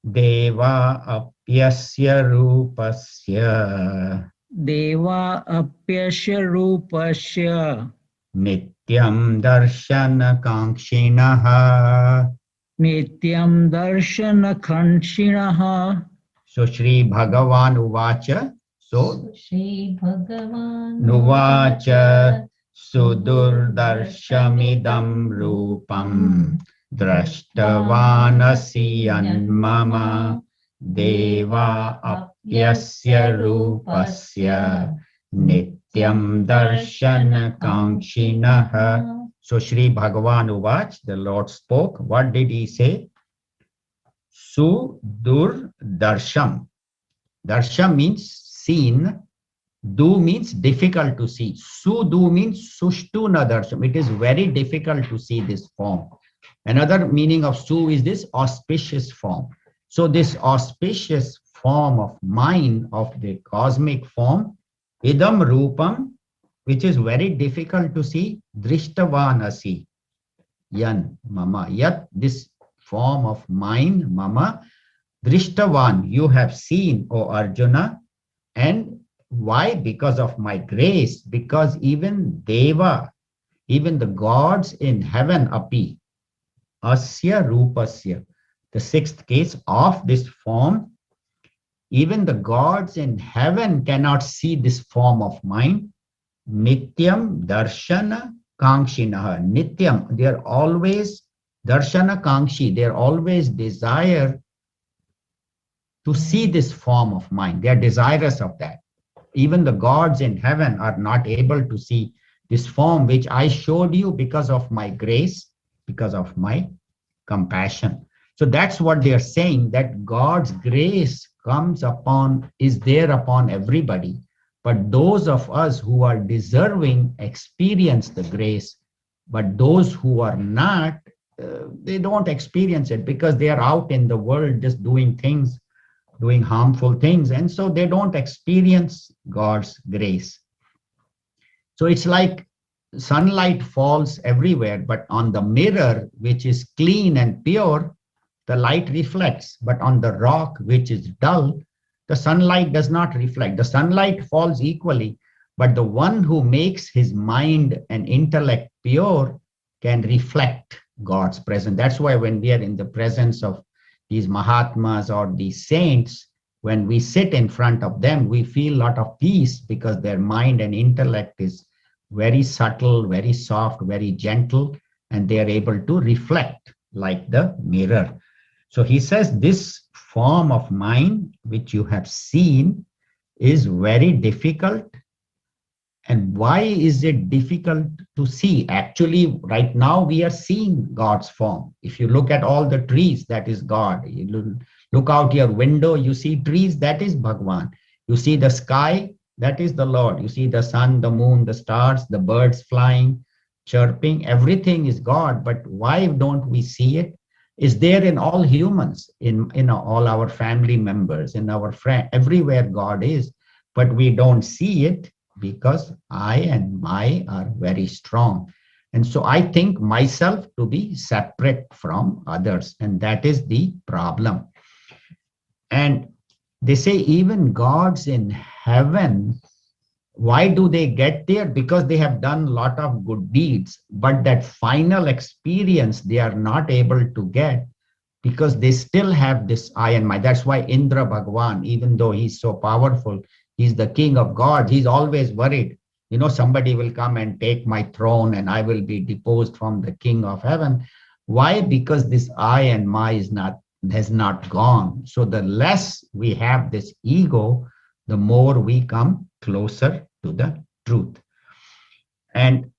[SPEAKER 1] Deva apyasya rupasya.
[SPEAKER 2] Deva apyasya rupasya.
[SPEAKER 1] Nityam darshana kankshinaha.
[SPEAKER 2] Nityam darshana khanshinaha.
[SPEAKER 1] So Shri Bhagavan Uvacha. So
[SPEAKER 3] Shri Bhagavan
[SPEAKER 1] Nuvacha Sudurdarshamidam Rupam Drashtavanasi Mama Deva Apyasya Rupasya Nityam Darshana Kankshinaha. So Shri Bhagavan Uvach, the Lord spoke. What did he say? Sudur Darsham. Darsham means seen. Du means difficult to see. Sudu means sushtuna darsham. It is very difficult to see this form. Another meaning of su is this auspicious form. So this auspicious form of mind, of the cosmic form, idam rupam, which is very difficult to see, drishtavanasi, yan, mama, yat, this form of mind, mama, drishtavan, you have seen, O Arjuna. And why? Because of my grace, because even Deva, even the gods in heaven, api, asya rupasya, the sixth case of this form, even the gods in heaven cannot see this form of mine. Nityam darshana kankshinaha. Nityam, they are always darshana kankshi, they are always desire to see this form of mine. They are desirous of that. Even the gods in heaven are not able to see this form which I showed you because of my grace, because of my compassion. So that's what they are saying, that God's grace comes upon, is there upon everybody. But those of us who are deserving experience the grace, but those who are not, they don't experience it because they are out in the world just doing things, doing harmful things. And so they don't experience God's grace. So it's like sunlight falls everywhere, but on the mirror, which is clean and pure, the light reflects. But on the rock, which is dull, the sunlight does not reflect. The sunlight falls equally, but the one who makes his mind and intellect pure can reflect God's presence. That's why when we are in the presence of these Mahatmas or these saints, when we sit in front of them, we feel a lot of peace because their mind and intellect is very subtle, very soft, very gentle, and they are able to reflect like the mirror. So he says this form of mind which you have seen is very difficult. And why is it difficult to see? Actually, right now we are seeing God's form. If you look at all the trees, that is God. You look out your window, you see trees, that is Bhagwan. You see the sky, that is the Lord. You see the sun, the moon, the stars, the birds flying, chirping, everything is God. But why don't we see it? Is there in all humans, in all our family members, in our friends, everywhere God is, but we don't see it because I and my are very strong. And so I think myself to be separate from others, and that is the problem. And they say even gods in heaven, why do they get there? Because they have done a lot of good deeds, but that final experience they are not able to get because they still have this I and my. That's why Indra Bhagwan, even though he's so powerful, he's the king of gods, he's always worried. Somebody will come and take my throne and I will be deposed from the king of heaven. Why? Because this I and my has not gone. So the less we have this ego, the more we come closer to the truth. And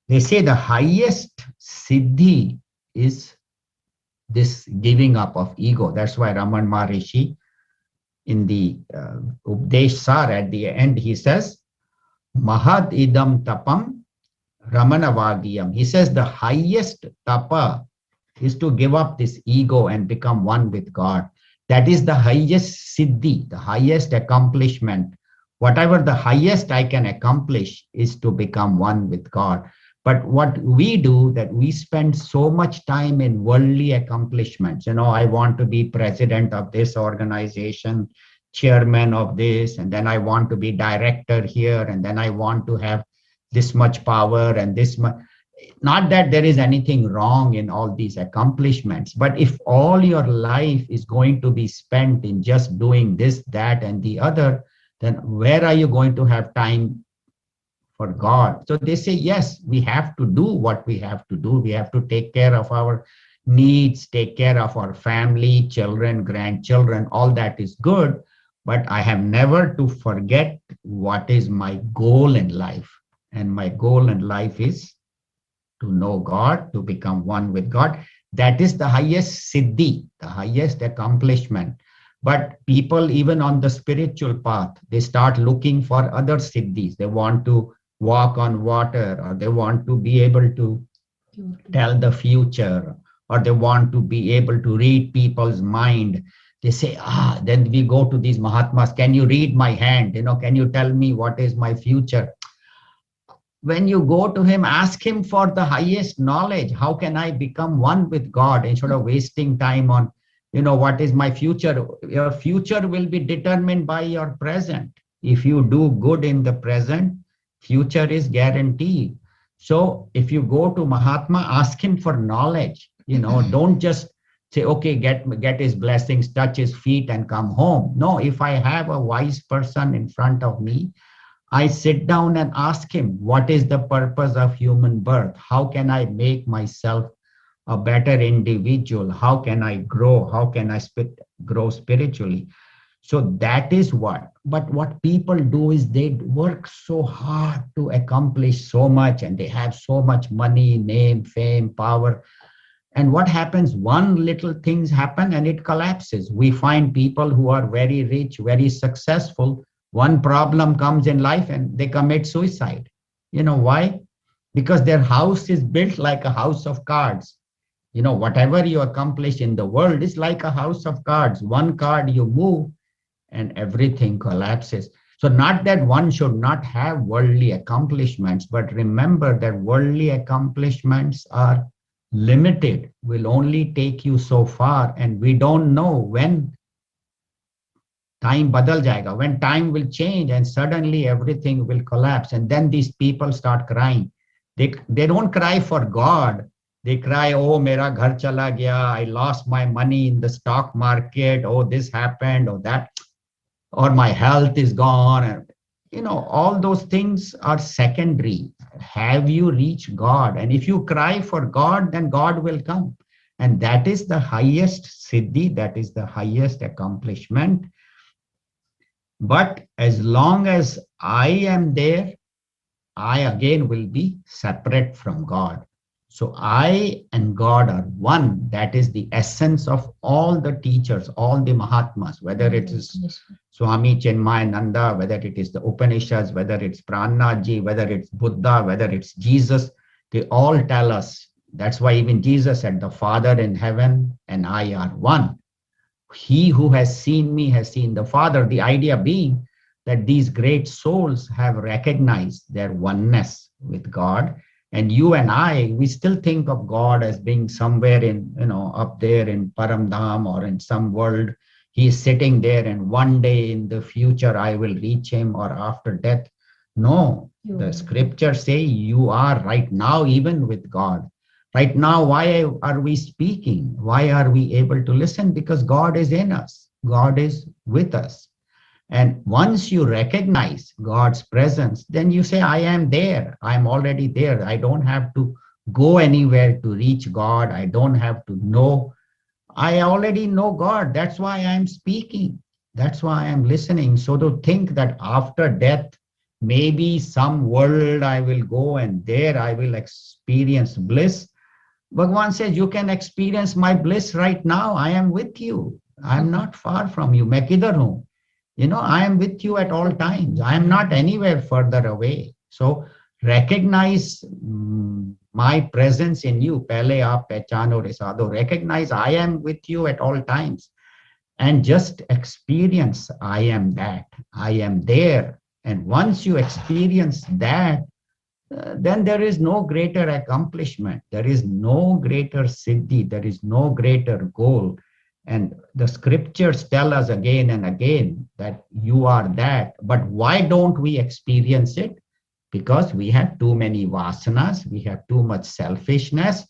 [SPEAKER 1] they say the highest siddhi is this giving up of ego. That's why Raman Maharishi in the Updesh Sar at the end, he says, Mahad idam tapam Ramanavagiyam. He says the highest tapa is to give up this ego and become one with God. That is the highest siddhi, the highest accomplishment. Whatever the highest I can accomplish is to become one with God. But what we do, that we spend so much time in worldly accomplishments. I want to be president of this organization, chairman of this, and then I want to be director here, and then I want to have this much power and this much. Not that there is anything wrong in all these accomplishments, but if all your life is going to be spent in just doing this, that, and the other, then where are you going to have time for God? So they say, yes, we have to do what we have to do. We have to take care of our needs, take care of our family, children, grandchildren, all that is good. But I have never to forget what is my goal in life. And my goal in life is to know God, to become one with God. That is the highest siddhi, the highest accomplishment. But people, even on the spiritual path, they start looking for other siddhis. They want to walk on water, or they want to be able to tell the future, or they want to be able to read people's mind. They say, then we go to these Mahatmas, can you read my hand? Can you tell me what is my future? When you go to him, ask him for the highest knowledge. How can I become one with God, instead of wasting time on, what is my future? Your future will be determined by your present. If you do good in the present, future is guaranteed. So if you go to Mahatma, ask him for knowledge. Don't just say, okay, get his blessings, touch his feet and come home. No, if I have a wise person in front of me, I sit down and ask him, what is the purpose of human birth? How can I make myself a better individual? How can I grow? How can I grow spiritually? So that is what. But what people do is they work so hard to accomplish so much, and they have so much money, name, fame, power. And what happens? One little things happen and it collapses. We find people who are very rich, very successful. One problem comes in life and they commit suicide. Why? Because their house is built like a house of cards. Whatever you accomplish in the world is like a house of cards. One card you move and everything collapses. So not that one should not have worldly accomplishments, but remember that worldly accomplishments are limited, will only take you so far, and we don't know when time badal jayega, when time will change and suddenly everything will collapse. And then these people start crying. They don't cry for God. They cry, oh, mera ghar chala gaya, I lost my money in the stock market, oh, this happened, or that, or my health is gone. All those things are secondary. Have you reached God? And if you cry for God, then God will come. And that is the highest siddhi, that is the highest accomplishment. But as long as I am there, I again will be separate from God. So I and God are one. That is the essence of all the teachers, all the Mahatmas, whether it is Swami Chinmayananda, whether it is the Upanishads, whether it's Prannaji, whether it's Buddha, whether it's Jesus, they all tell us. That's why even Jesus said, the Father in heaven and I are one. He who has seen me has seen the Father. The idea being that these great souls have recognized their oneness with God. And you and I, we still think of God as being somewhere in, up there in Paramdham or in some world. He is sitting there and one day in the future, I will reach him, or after death. No, the scriptures say you are right now even with God. Right now, why are we speaking? Why are we able to listen? Because God is in us. God is with us. And once you recognize God's presence, then you say, I am there. I'm already there. I don't have to go anywhere to reach God. I don't have to know. I already know God. That's why I'm speaking. That's why I'm listening. So to think that after death, maybe some world I will go and there I will experience bliss. Bhagavan says, you can experience my bliss right now. I am with you. I'm not far from you. मैं किधर हूँ? You know, I am with you at all times. I am not anywhere further away. So recognize my presence in you. Pehle aap pehchano re sadho. Recognize I am with you at all times. And just experience I am that. I am there. And once you experience that, then there is no greater accomplishment. There is no greater siddhi. There is no greater goal. And the scriptures tell us again and again that you are that. But why don't we experience it? Because we have too many vasanas. We have too much selfishness.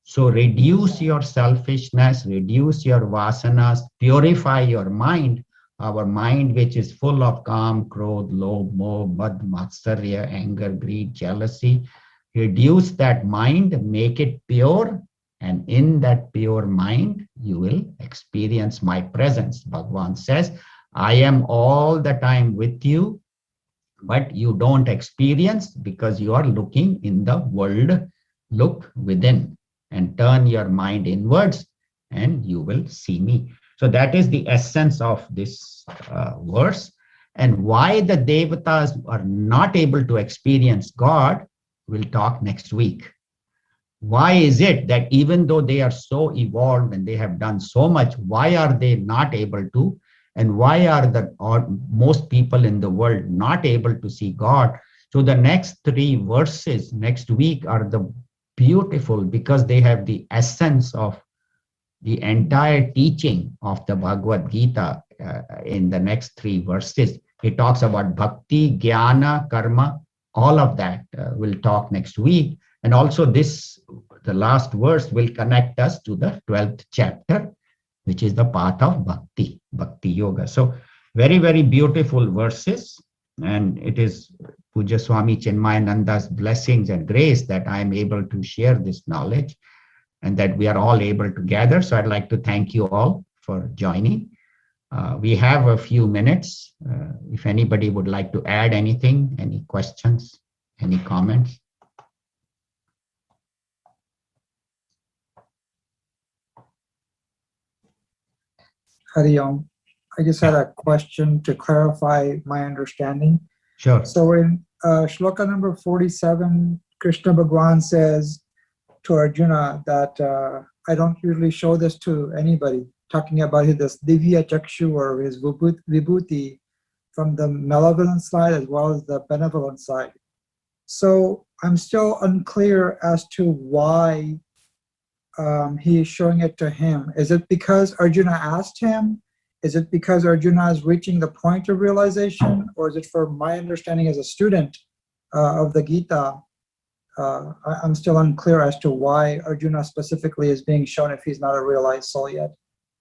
[SPEAKER 1] So reduce your selfishness, reduce your vasanas, purify your mind. Our mind, which is full of kam, krodh, lobh, moh, mad, matsarya, anger, greed, jealousy. Reduce that mind, make it pure, and in that pure mind, you will experience my presence. Bhagavan says, I am all the time with you, but you don't experience because you are looking in the world. Look within and turn your mind inwards, and you will see me. So that is the essence of this verse. And why the Devatas are not able to experience God, we'll talk next week. Why is it that even though they are so evolved and they have done so much, why are they not able to? And why are most people in the world not able to see God? So the next 3 verses next week are the beautiful because they have the essence of the entire teaching of the Bhagavad Gita in the next 3 verses. It talks about bhakti, jnana, karma, all of that we'll talk next week. And also the last verse will connect us to the 12th chapter, which is the path of bhakti, bhakti yoga. So very, very beautiful verses. And it is Puja Swami Chinmayananda's blessings and grace that I am able to share this knowledge and that we are all able to gather. So I'd like to thank you all for joining. We have a few minutes. If anybody would like to add anything, any questions, any comments.
[SPEAKER 4] Hari Om. I just had a question to clarify my understanding.
[SPEAKER 1] Sure.
[SPEAKER 4] So in shloka number 47, Krishna Bhagwan says to Arjuna that I don't usually show this to anybody, talking about this Divya Chakshu or his Vibhuti from the malevolent side as well as the benevolent side. So I'm still unclear as to why he is showing it to him. Is it because Arjuna asked him? Is it because Arjuna is reaching the point of realization? Or is it for my understanding as a student of the Gita? I'm still unclear as to why Arjuna specifically is being shown if he's not a realized soul yet.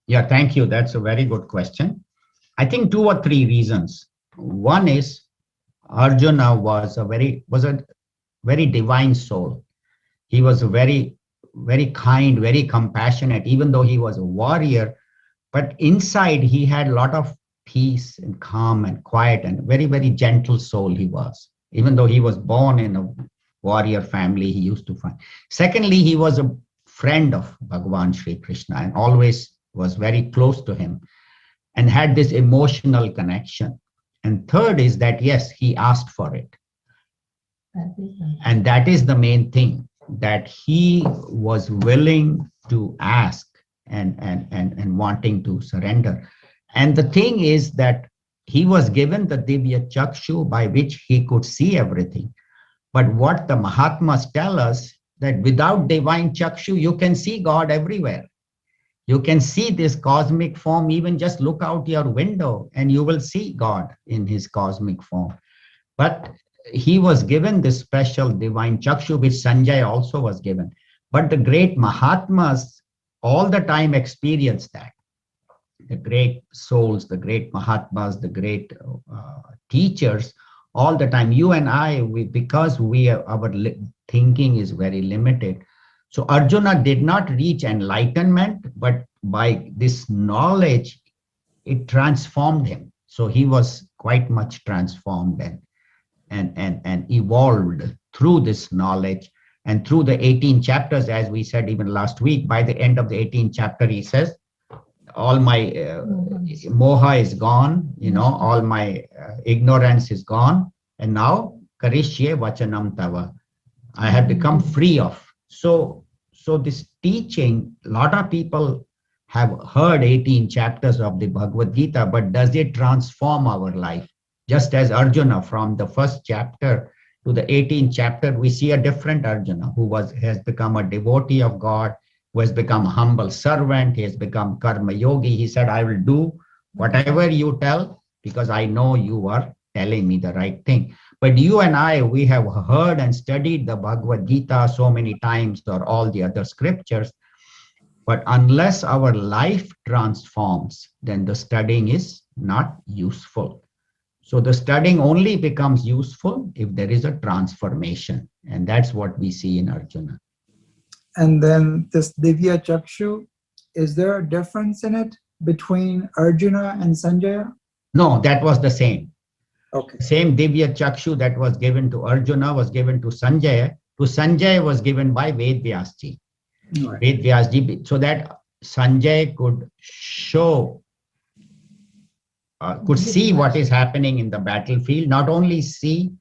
[SPEAKER 1] Yeah, thank you. That's a very good question. I think 2 or 3 reasons. One is Arjuna was a very divine soul. He was a very kind, very compassionate, even though he was a warrior, but inside he had a lot of peace and calm and quiet and very, very gentle soul he was. Even though he was born in a warrior family, he used to find. Secondly, he was a friend of Bhagavan Sri Krishna and always was very close to him and had this emotional connection. And third is that, yes, he asked for it. And that is the main thing, that he was willing to ask and wanting to surrender. And the thing is that he was given the Divya Chakshu by which he could see everything. But what the Mahatmas tell us, that without divine Chakshu, you can see God everywhere. You can see this cosmic form, even just look out your window and you will see God in his cosmic form. But he was given this special divine Chakshu, which Sanjay also was given. But the great Mahatmas all the time experience that. The great souls, the great Mahatmas, the great teachers, all the time. You and I, because our thinking is very limited. So Arjuna did not reach enlightenment, but by this knowledge, it transformed him. So he was quite much transformed and evolved through this knowledge. And through the 18 chapters, as we said even last week, by the end of the 18th chapter, he says, all my moha is gone, all my ignorance is gone. And now, karishye vachanam tava. I have become free of. So this teaching, a lot of people have heard 18 chapters of the Bhagavad Gita, but does it transform our life? Just as Arjuna, from the first chapter to the 18th chapter, we see a different Arjuna who has become a devotee of God, who has become a humble servant. He has become karma yogi. He said, I will do whatever you tell because I know you are telling me the right thing. But you and I, we have heard and studied the Bhagavad Gita so many times, or all the other scriptures. But unless our life transforms, then the studying is not useful. So the studying only becomes useful if there is a transformation. And that's what we see in Arjuna.
[SPEAKER 4] And then this Divya Chakshu, is there a difference in it between Arjuna and Sanjaya?
[SPEAKER 1] No, that was the same.
[SPEAKER 4] Okay.
[SPEAKER 1] Same Divya Chakshu that was given to Arjuna was given to Sanjaya. To Sanjaya was given by Ved Vyasji.
[SPEAKER 4] Right.
[SPEAKER 1] Ved Vyasji, so that Sanjay could show, could see what is happening in the battlefield, not only see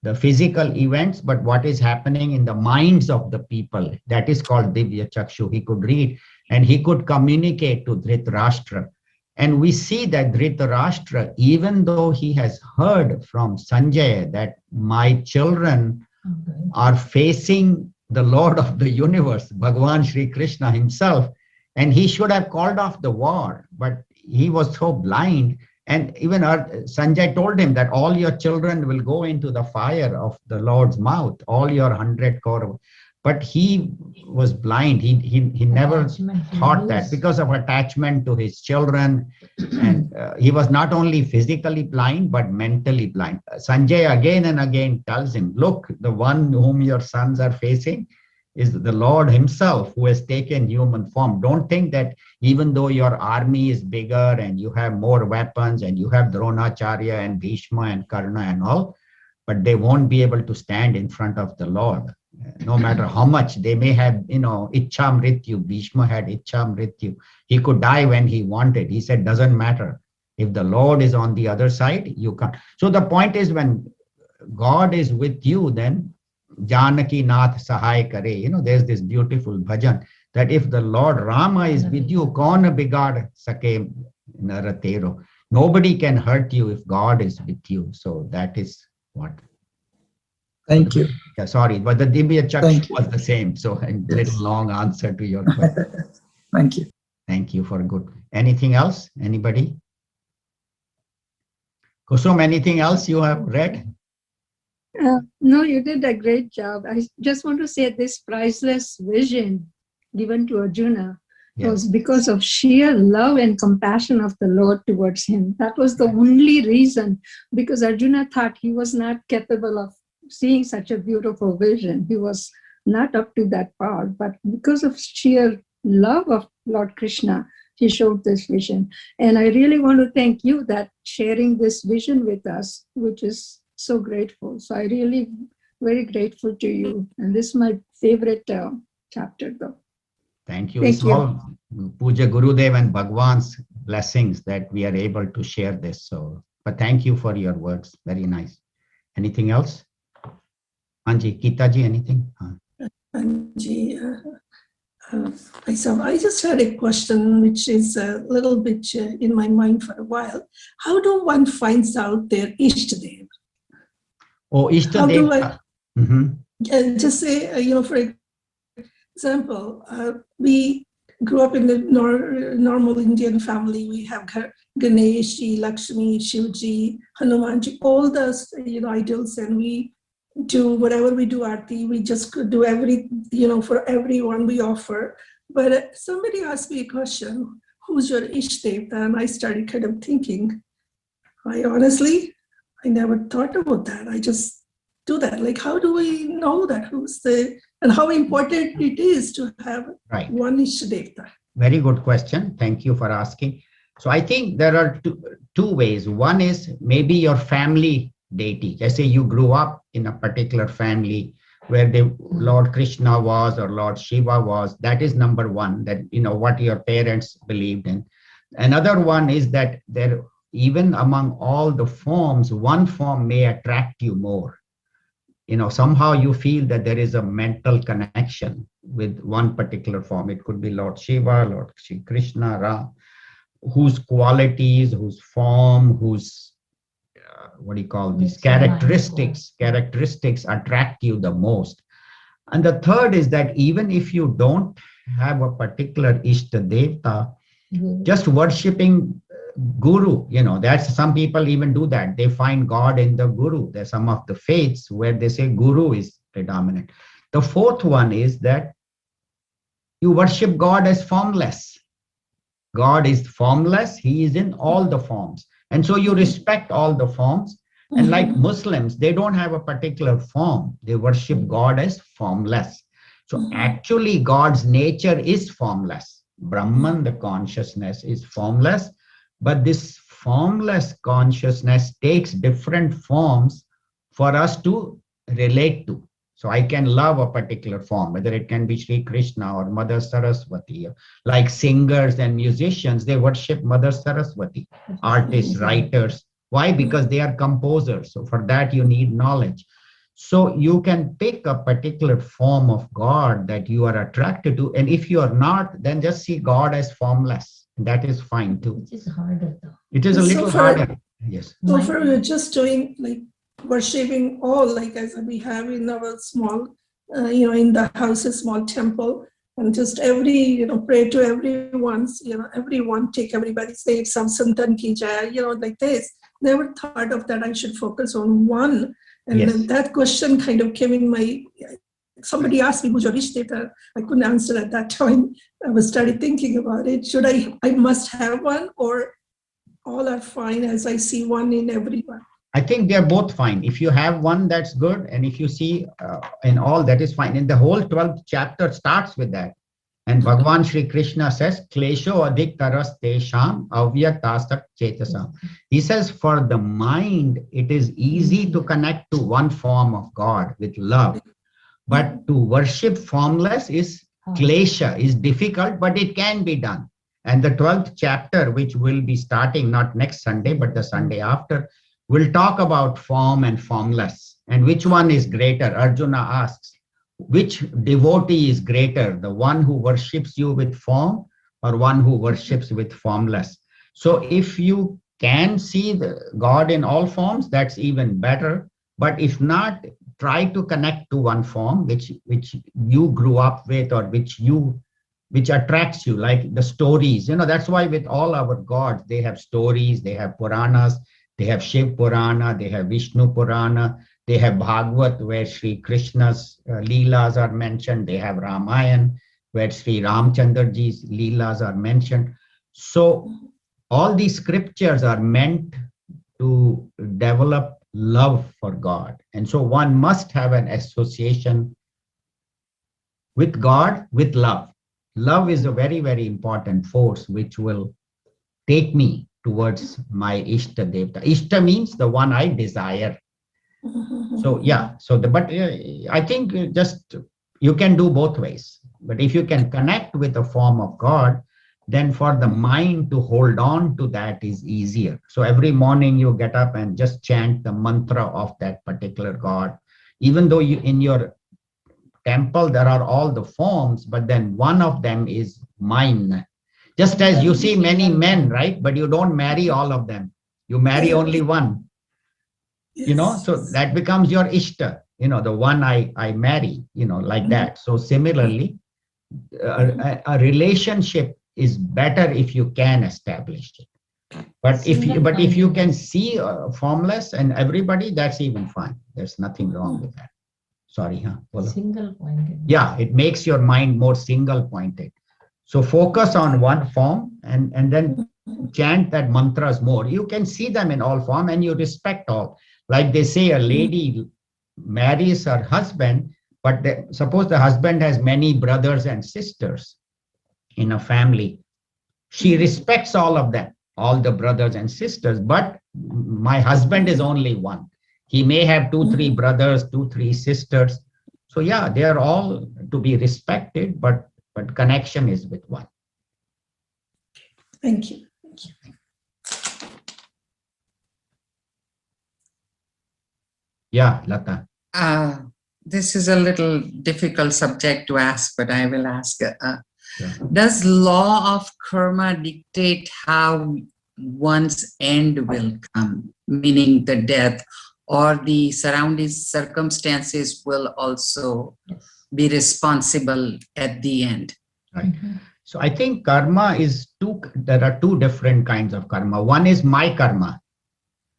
[SPEAKER 1] the physical events, but what is happening in the minds of the people. That is called Divya Chakshu. He could read and he could communicate to Dhritarashtra. And we see that Dhritarashtra, even though he has heard from Sanjaya that my children are facing the Lord of the universe, Bhagavan Sri Krishna himself, and he should have called off the war, but he was so blind. And even Sanjay told him that all your children will go into the fire of the Lord's mouth, all your 100 Kaurava. But he was blind. He never thought that because of attachment to his children. And he was not only physically blind, but mentally blind. Sanjay again and again tells him, look, the one whom your sons are facing is the Lord himself who has taken human form. Don't think that even though your army is bigger and you have more weapons and you have Dronacharya and Bhishma and Karna and all, but they won't be able to stand in front of the Lord. No matter how much they may have, Ichcha Mrityu. Bhishma had Ichcha Mrityu. He could die when he wanted. He said, doesn't matter. If the Lord is on the other side, you can't. So the point is, when God is with you, then Janaki Nath Sahai Kare. There's this beautiful bhajan that if the Lord Rama is with you, kaun bigad sake naratero. Nobody can hurt you if God is with you. So that is what.
[SPEAKER 4] Thank you.
[SPEAKER 1] Yeah, sorry, but the Divya
[SPEAKER 4] Thank
[SPEAKER 1] Chakshu
[SPEAKER 4] you.
[SPEAKER 1] was the same. So a
[SPEAKER 4] Yes.
[SPEAKER 1] little long answer to your question.
[SPEAKER 4] Thank you.
[SPEAKER 1] Thank you for good. Anything else? Anybody? Kusum, anything else you have read?
[SPEAKER 5] No, you did a great job. I just want to say this priceless vision given to Arjuna was because of sheer love and compassion of the Lord towards him. That was the only reason, because Arjuna thought he was not capable of seeing such a beautiful vision. He was not up to that power, but because of sheer love of Lord Krishna, he showed this vision. And I really want to thank you that sharing this vision with us, which is so grateful. So I really very grateful to you. And this is my favorite chapter though.
[SPEAKER 1] Thank you.
[SPEAKER 5] Thank
[SPEAKER 1] It's
[SPEAKER 5] you.
[SPEAKER 1] all Puja Gurudev and Bhagwan's blessings that we are able to share this. So, but thank you for your words. Very nice. Anything else? Anji, Kitaji, anything?
[SPEAKER 6] Anji, I just had a question which is a little bit in my mind for a while. How do one finds out their Ishtadev?
[SPEAKER 1] Oh,
[SPEAKER 6] How do
[SPEAKER 1] Ishtadev.
[SPEAKER 6] And just say, for example, we grew up in the normal Indian family. We have Ganesh, Lakshmi, Shivji, Hanumanji, all those idols, and we do whatever we do, Aarti, we just could do for everyone we offer. But somebody asked me a question, who's your Ishtevta? And I started kind of thinking, I never thought about that. I just do that. Like, how do we know that and how important it is to have
[SPEAKER 1] Right.
[SPEAKER 6] one Ishtevta?
[SPEAKER 1] Very good question. Thank you for asking. So I think there are two ways. One is maybe your family deity. Let's say you grew up in a particular family where the Lord Krishna was or Lord Shiva was. That is number one, that what your parents believed in. Another one is that there, even among all the forms, one form may attract you more. Somehow you feel that there is a mental connection with one particular form. It could be Lord Shiva, Lord Shri Krishna, Ram, whose qualities, whose form, whose characteristics attract you the most. And the third is that even if you don't have a particular Ishta Devta, just worshipping Guru, that's, some people even do that. They find God in the Guru. There's some of the faiths where they say Guru is predominant. The fourth one is that you worship God as formless. God is formless. He is in all the forms. And so you respect all the forms. And like Muslims, they don't have a particular form. They worship God as formless. So actually God's nature is formless. Brahman, the consciousness, is formless. But this formless consciousness takes different forms for us to relate to. So I can love a particular form, whether it can be Sri Krishna or Mother Saraswati. Like singers and musicians, they worship Mother Saraswati. Artists, writers. Why? Because they are composers. So for that, you need knowledge. So you can pick a particular form of God that you are attracted to. And if you are not, then just see God as formless. That is fine too.
[SPEAKER 3] It is harder though.
[SPEAKER 1] It is a little harder. Yes.
[SPEAKER 6] So for we're just doing like worshipping all, like as we have in our small, in the house, a small temple, and just pray to everyone's, everyone, take everybody's name, some Santan ki jai, like this. Never thought of that I should focus on one. And
[SPEAKER 1] Yes.
[SPEAKER 6] then that question kind of came in somebody asked me, who's your Ishtevta? I couldn't answer at that time. I started thinking about it. Should I must have one, or all are fine as I see one in everyone?
[SPEAKER 1] I think they're both fine. If you have one, that's good. And if you see in all, that is fine. And the whole 12th chapter starts with that. And Bhagavan Shri Krishna says, Klesho adhik taras tesham avyaktasak chetasam. He says, for the mind, it is easy to connect to one form of God with love. But to worship formless is klesha, is difficult, but it can be done. And the 12th chapter, which will be starting not next Sunday, but the Sunday after, will talk about form and formless. And which one is greater? Arjuna asks, which devotee is greater? The one who worships you with form or one who worships with formless? So if you can see the God in all forms, that's even better. But if not, try to connect to one form which you grew up with, or which attracts you, like the stories. That's why with all our gods, they have stories, they have Puranas, they have Shiv Purana, they have Vishnu Purana, they have Bhagavad, where Sri Krishna's Leelas are mentioned, they have Ramayan, where Sri Ramchandraji's Leelas are mentioned. So all these scriptures are meant to develop love for God. And so one must have an association with God, with love. Love is a very, very important force which will take me towards my Ishta Devta. Ishta means the one I desire. So yeah, but I think just you can do both ways. But if you can connect with a form of God, then for the mind to hold on to that is easier. So every morning you get up and just chant the mantra of that particular God. Even though in your temple there are all the forms, but then one of them is mine. Just as you see many men, right? But you don't marry all of them. You marry only one. So that becomes your Ishta, the one I marry, like that. So similarly, a relationship is better if you can establish it. But if you
[SPEAKER 3] Single-minded.
[SPEAKER 1] can see formless and everybody, that's even fine. There's nothing wrong with that. Sorry, huh? Bolo.
[SPEAKER 3] Single-minded.
[SPEAKER 1] Yeah, it makes your mind more single pointed. So focus on one form and then chant that mantras more. You can see them in all form and you respect all. Like they say, a lady marries her husband, but suppose the husband has many brothers and sisters in a family. She respects all of them, all the brothers and sisters, but my husband is only one. He may have 2, 3 brothers, 2, 3 sisters. So yeah, they are all to be respected, but connection is with one.
[SPEAKER 6] Thank you.
[SPEAKER 1] Yeah, Lata.
[SPEAKER 7] This is a little difficult subject to ask, but I will ask.
[SPEAKER 1] Yeah.
[SPEAKER 7] Does law of karma dictate how one's end will come, meaning the death, or the surrounding circumstances will also
[SPEAKER 3] Yes.
[SPEAKER 7] be responsible at the end?
[SPEAKER 1] Right. So I think karma is there are 2 different kinds of karma. One is my karma.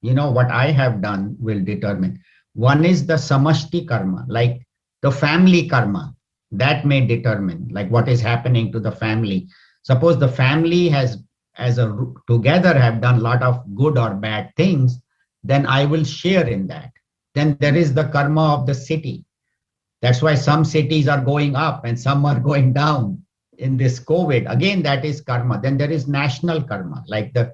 [SPEAKER 1] You know, what I have done will determine. One is the samashti karma, like the family karma. That may determine like what is happening to the family. Suppose the family has together have done a lot of good or bad things, then I will share in that. Then there is the karma of the city. That's why some cities are going up and some are going down in this COVID. Again, that is karma. Then there is national karma, like the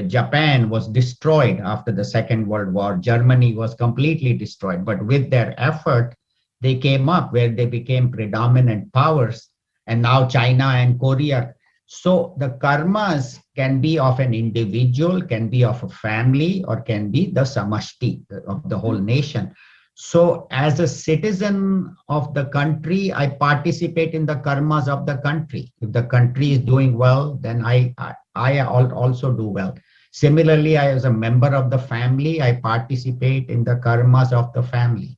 [SPEAKER 1] Japan was destroyed after the Second World War. Germany was completely destroyed, but with their effort, they came up where they became predominant powers, and now China and Korea. So the karmas can be of an individual, can be of a family, or can be the samashti of the whole nation. So as a citizen of the country, I participate in the karmas of the country. If the country is doing well, then I also do well. Similarly, as a member of the family, I participate in the karmas of the family.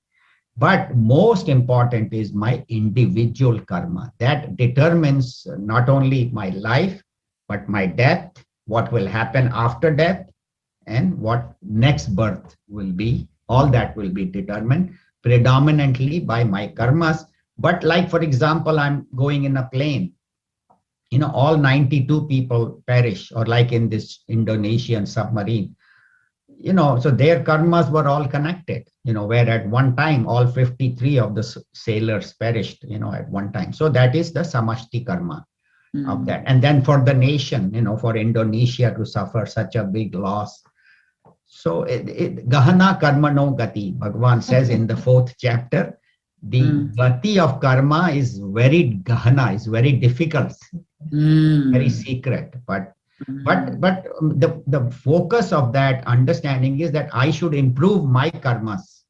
[SPEAKER 1] But most important is my individual karma. That determines not only my life, but my death, what will happen after death, and what next birth will be. All that will be determined predominantly by my karmas. But like, for example, I'm going in a plane, you know, all 92 people perish, or like in this Indonesian submarine. You know, so their karmas were all connected, you know, where at one time all 53 of the sailors perished, you know, at one time. So that is the samashti karma of that. And then for the nation, you know, for Indonesia to suffer such a big loss. So Gahana karma no gati, Bhagavan says in the 4th chapter, the gati of karma is very gahana, is very difficult, very secret. But the focus of that understanding is that I should improve my karmas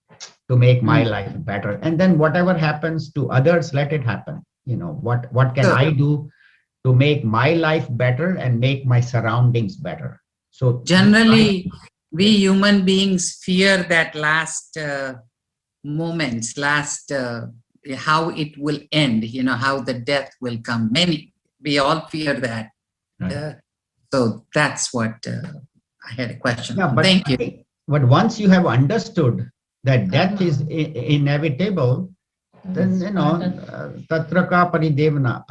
[SPEAKER 1] to make my life better. And then whatever happens to others, let it happen. You know, what can I do to make my life better and make my surroundings better? So
[SPEAKER 7] generally, we human beings fear that last moments, how it will end, you know, how the death will come. We all fear that.
[SPEAKER 1] Right.
[SPEAKER 7] So that's what I had a question.
[SPEAKER 1] Yeah, but
[SPEAKER 7] thank you.
[SPEAKER 1] But once you have understood that death is inevitable, then, you know, tatra ka paridevana,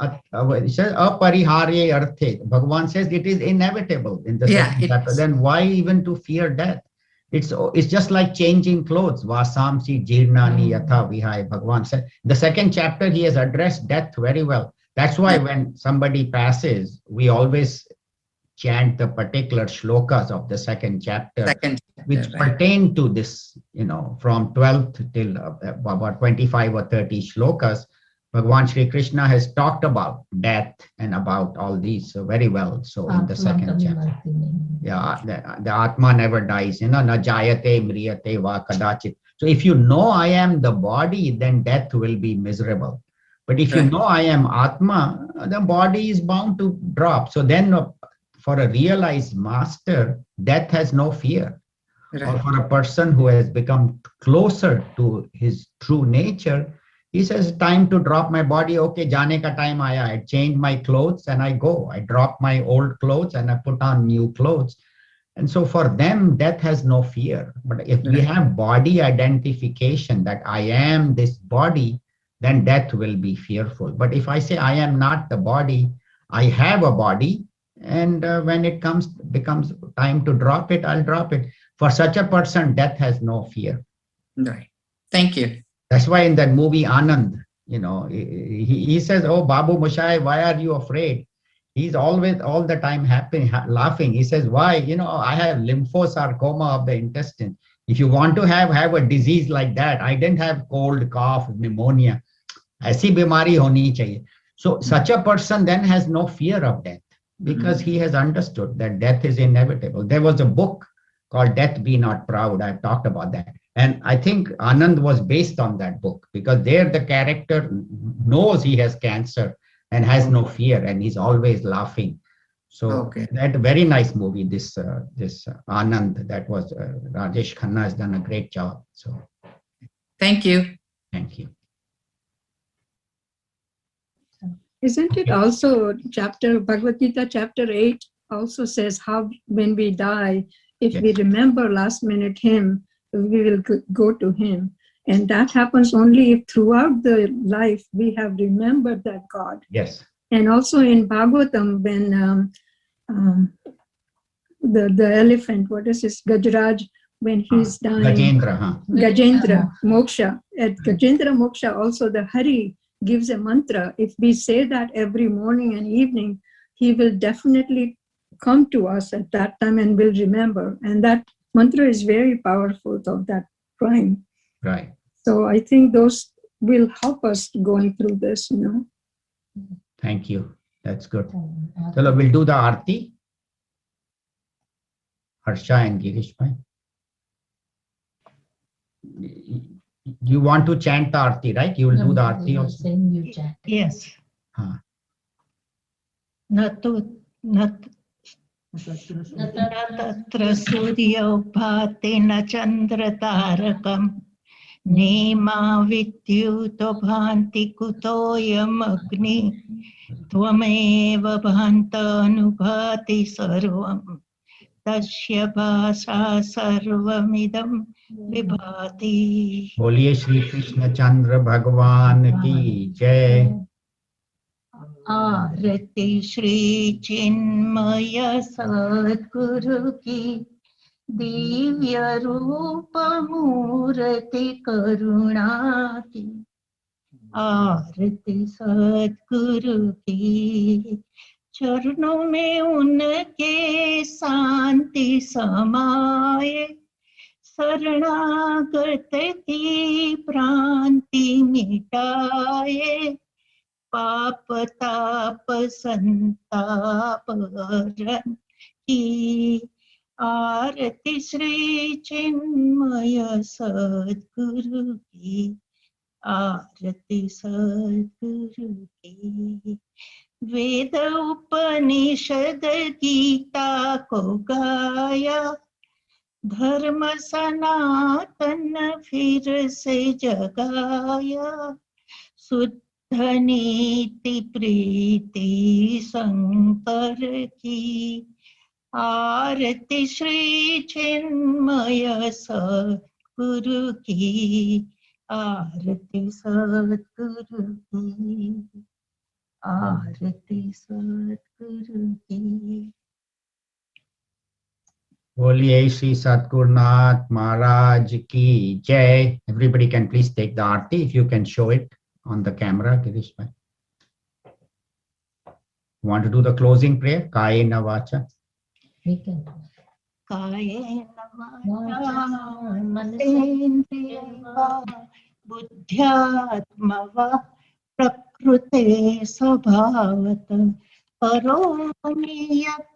[SPEAKER 1] it says apariharye arthe. Bhagavan says it is inevitable in the second chapter. Then why even to fear death? It's just like changing clothes. Vasamsi jirnani yatha vihai. Bhagavan said. The second chapter, he has addressed death very well. That's why when somebody passes, we always chant the particular shlokas of the second chapter, which pertain to this, you know, from 12th till about 25 or 30 shlokas. Bhagavan Shri Krishna has talked about death and about all these very well. So in the second chapter, yeah, the Atma never dies, you know, na jayate mriyate va kadachit. So if you know I am the body, then death will be miserable. But if you know I am Atma, the body is bound to drop. So then for a realized master, death has no fear. Or for a person who has become closer to his true nature, He says, time to drop my body. Okay, jaane ka time aaya. I change my clothes and I go. I drop my old clothes and I put on new clothes. And so for them, death has no fear. But if we have body identification that I am this body, then death will be fearful. But if I say I am not the body, I have a body, and when it becomes time to drop it, I'll drop it. For such a person, death has no fear.
[SPEAKER 7] Right. Thank you.
[SPEAKER 1] That's why in that movie Anand, he says, "Oh, Babu Moshai, why are you afraid?" He's always all the time happy, laughing. He says, "Why? I have lymphosarcoma of the intestine. If you want to have a disease like that, I didn't have cold, cough, pneumonia. ऐसी बीमारी होनी चाहिए." So such a person then has no fear of death because he has understood that death is inevitable. There was a book called Death Be Not Proud. I've talked about that. And I think Anand was based on that book because there the character knows he has cancer and has no fear and he's always laughing. So that very nice movie, this Anand, that was Rajesh Khanna has done a great job. So
[SPEAKER 7] thank you.
[SPEAKER 1] Thank you.
[SPEAKER 5] Isn't it also Bhagavad Gita chapter 8 also says how when we die, if we remember last minute him, we will go to him. And that happens only if throughout the life we have remembered that God.
[SPEAKER 1] Yes.
[SPEAKER 5] And also in Bhagavatam, when the elephant, what is his, Gajraj, when he's dying. Gajendra Moksha. At Gajendra Moksha also the Hari gives a mantra. If we say that every morning and evening, he will definitely come to us at that time and will remember. And that mantra is very powerful of that crime.
[SPEAKER 1] Right.
[SPEAKER 5] So I think those will help us going through this,
[SPEAKER 1] Thank you. That's good. So we'll do the Aarti. Harsha and Girish bhai. You want to chant the Aarti, right? You will do the Aarti also?
[SPEAKER 3] You chant.
[SPEAKER 8] Yes. Tatra suryo bhati na chandra tarakam nema vidyuto bhanti kutoyam agni tvameva bhanta anubhati sarvam tasya bhasa sarvamidam vibhati.
[SPEAKER 1] बोलिए श्री कृष्ण चंद्र भगवान की जय.
[SPEAKER 8] आरती श्री चिन्मय सद्गुरु की दिव्य रूप मूर्ति करुणा की. आरती सद्गुरु की चरणों में उनके शांति समाये. शरणागत की भ्रांति मिटाए. पाप ताप संताप हरण की. आरती श्री चिन्मय सद्गुरु की. आरती सद्गुरु की. वेद उपनिषद गीता को गाया. धर्म सनातन फिर से जगाया. शुद्ध नीति प्रीति शंकर की. आरती श्री चिन्मय सद्गुरु की. आरती सद्गुरु की. आरती सद्गुरु की.
[SPEAKER 1] बोलिए श्री सद्गुरुनाथ महाराज की जय. Everybody can please take the Aarti if you can show it on the camera, Girish bhai. Want to do the closing prayer? Kayena vacha.
[SPEAKER 3] We can.
[SPEAKER 8] कायेन वाचा मनसेन्द्रियैर्वा बुद्ध्यात्मवा प्रकृते स्वभावत करोमि यत्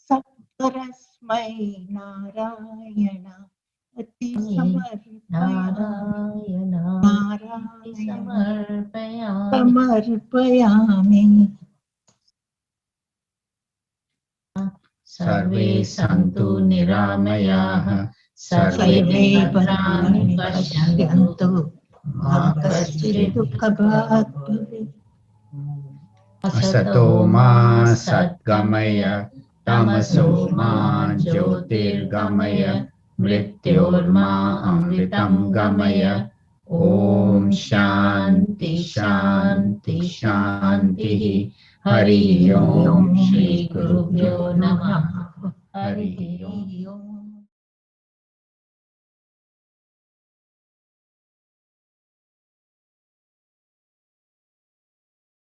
[SPEAKER 8] सकरस्मै नारायण अति समर्पयामि.
[SPEAKER 3] सर्वे सन्तु निरामयाः सर्वे भद्राणि पश्यन्तु
[SPEAKER 8] मा कश्चित् दुःखभाग् भवेत्।
[SPEAKER 1] असतो मा सद्गमय तमसो मा ज्योतिर्गमय मृत्योर्मा अमृतं गमय। ओम शांति शांति शांति। हरि ओम।
[SPEAKER 3] श्री गुरुभ्यो नमः। हरि ओम।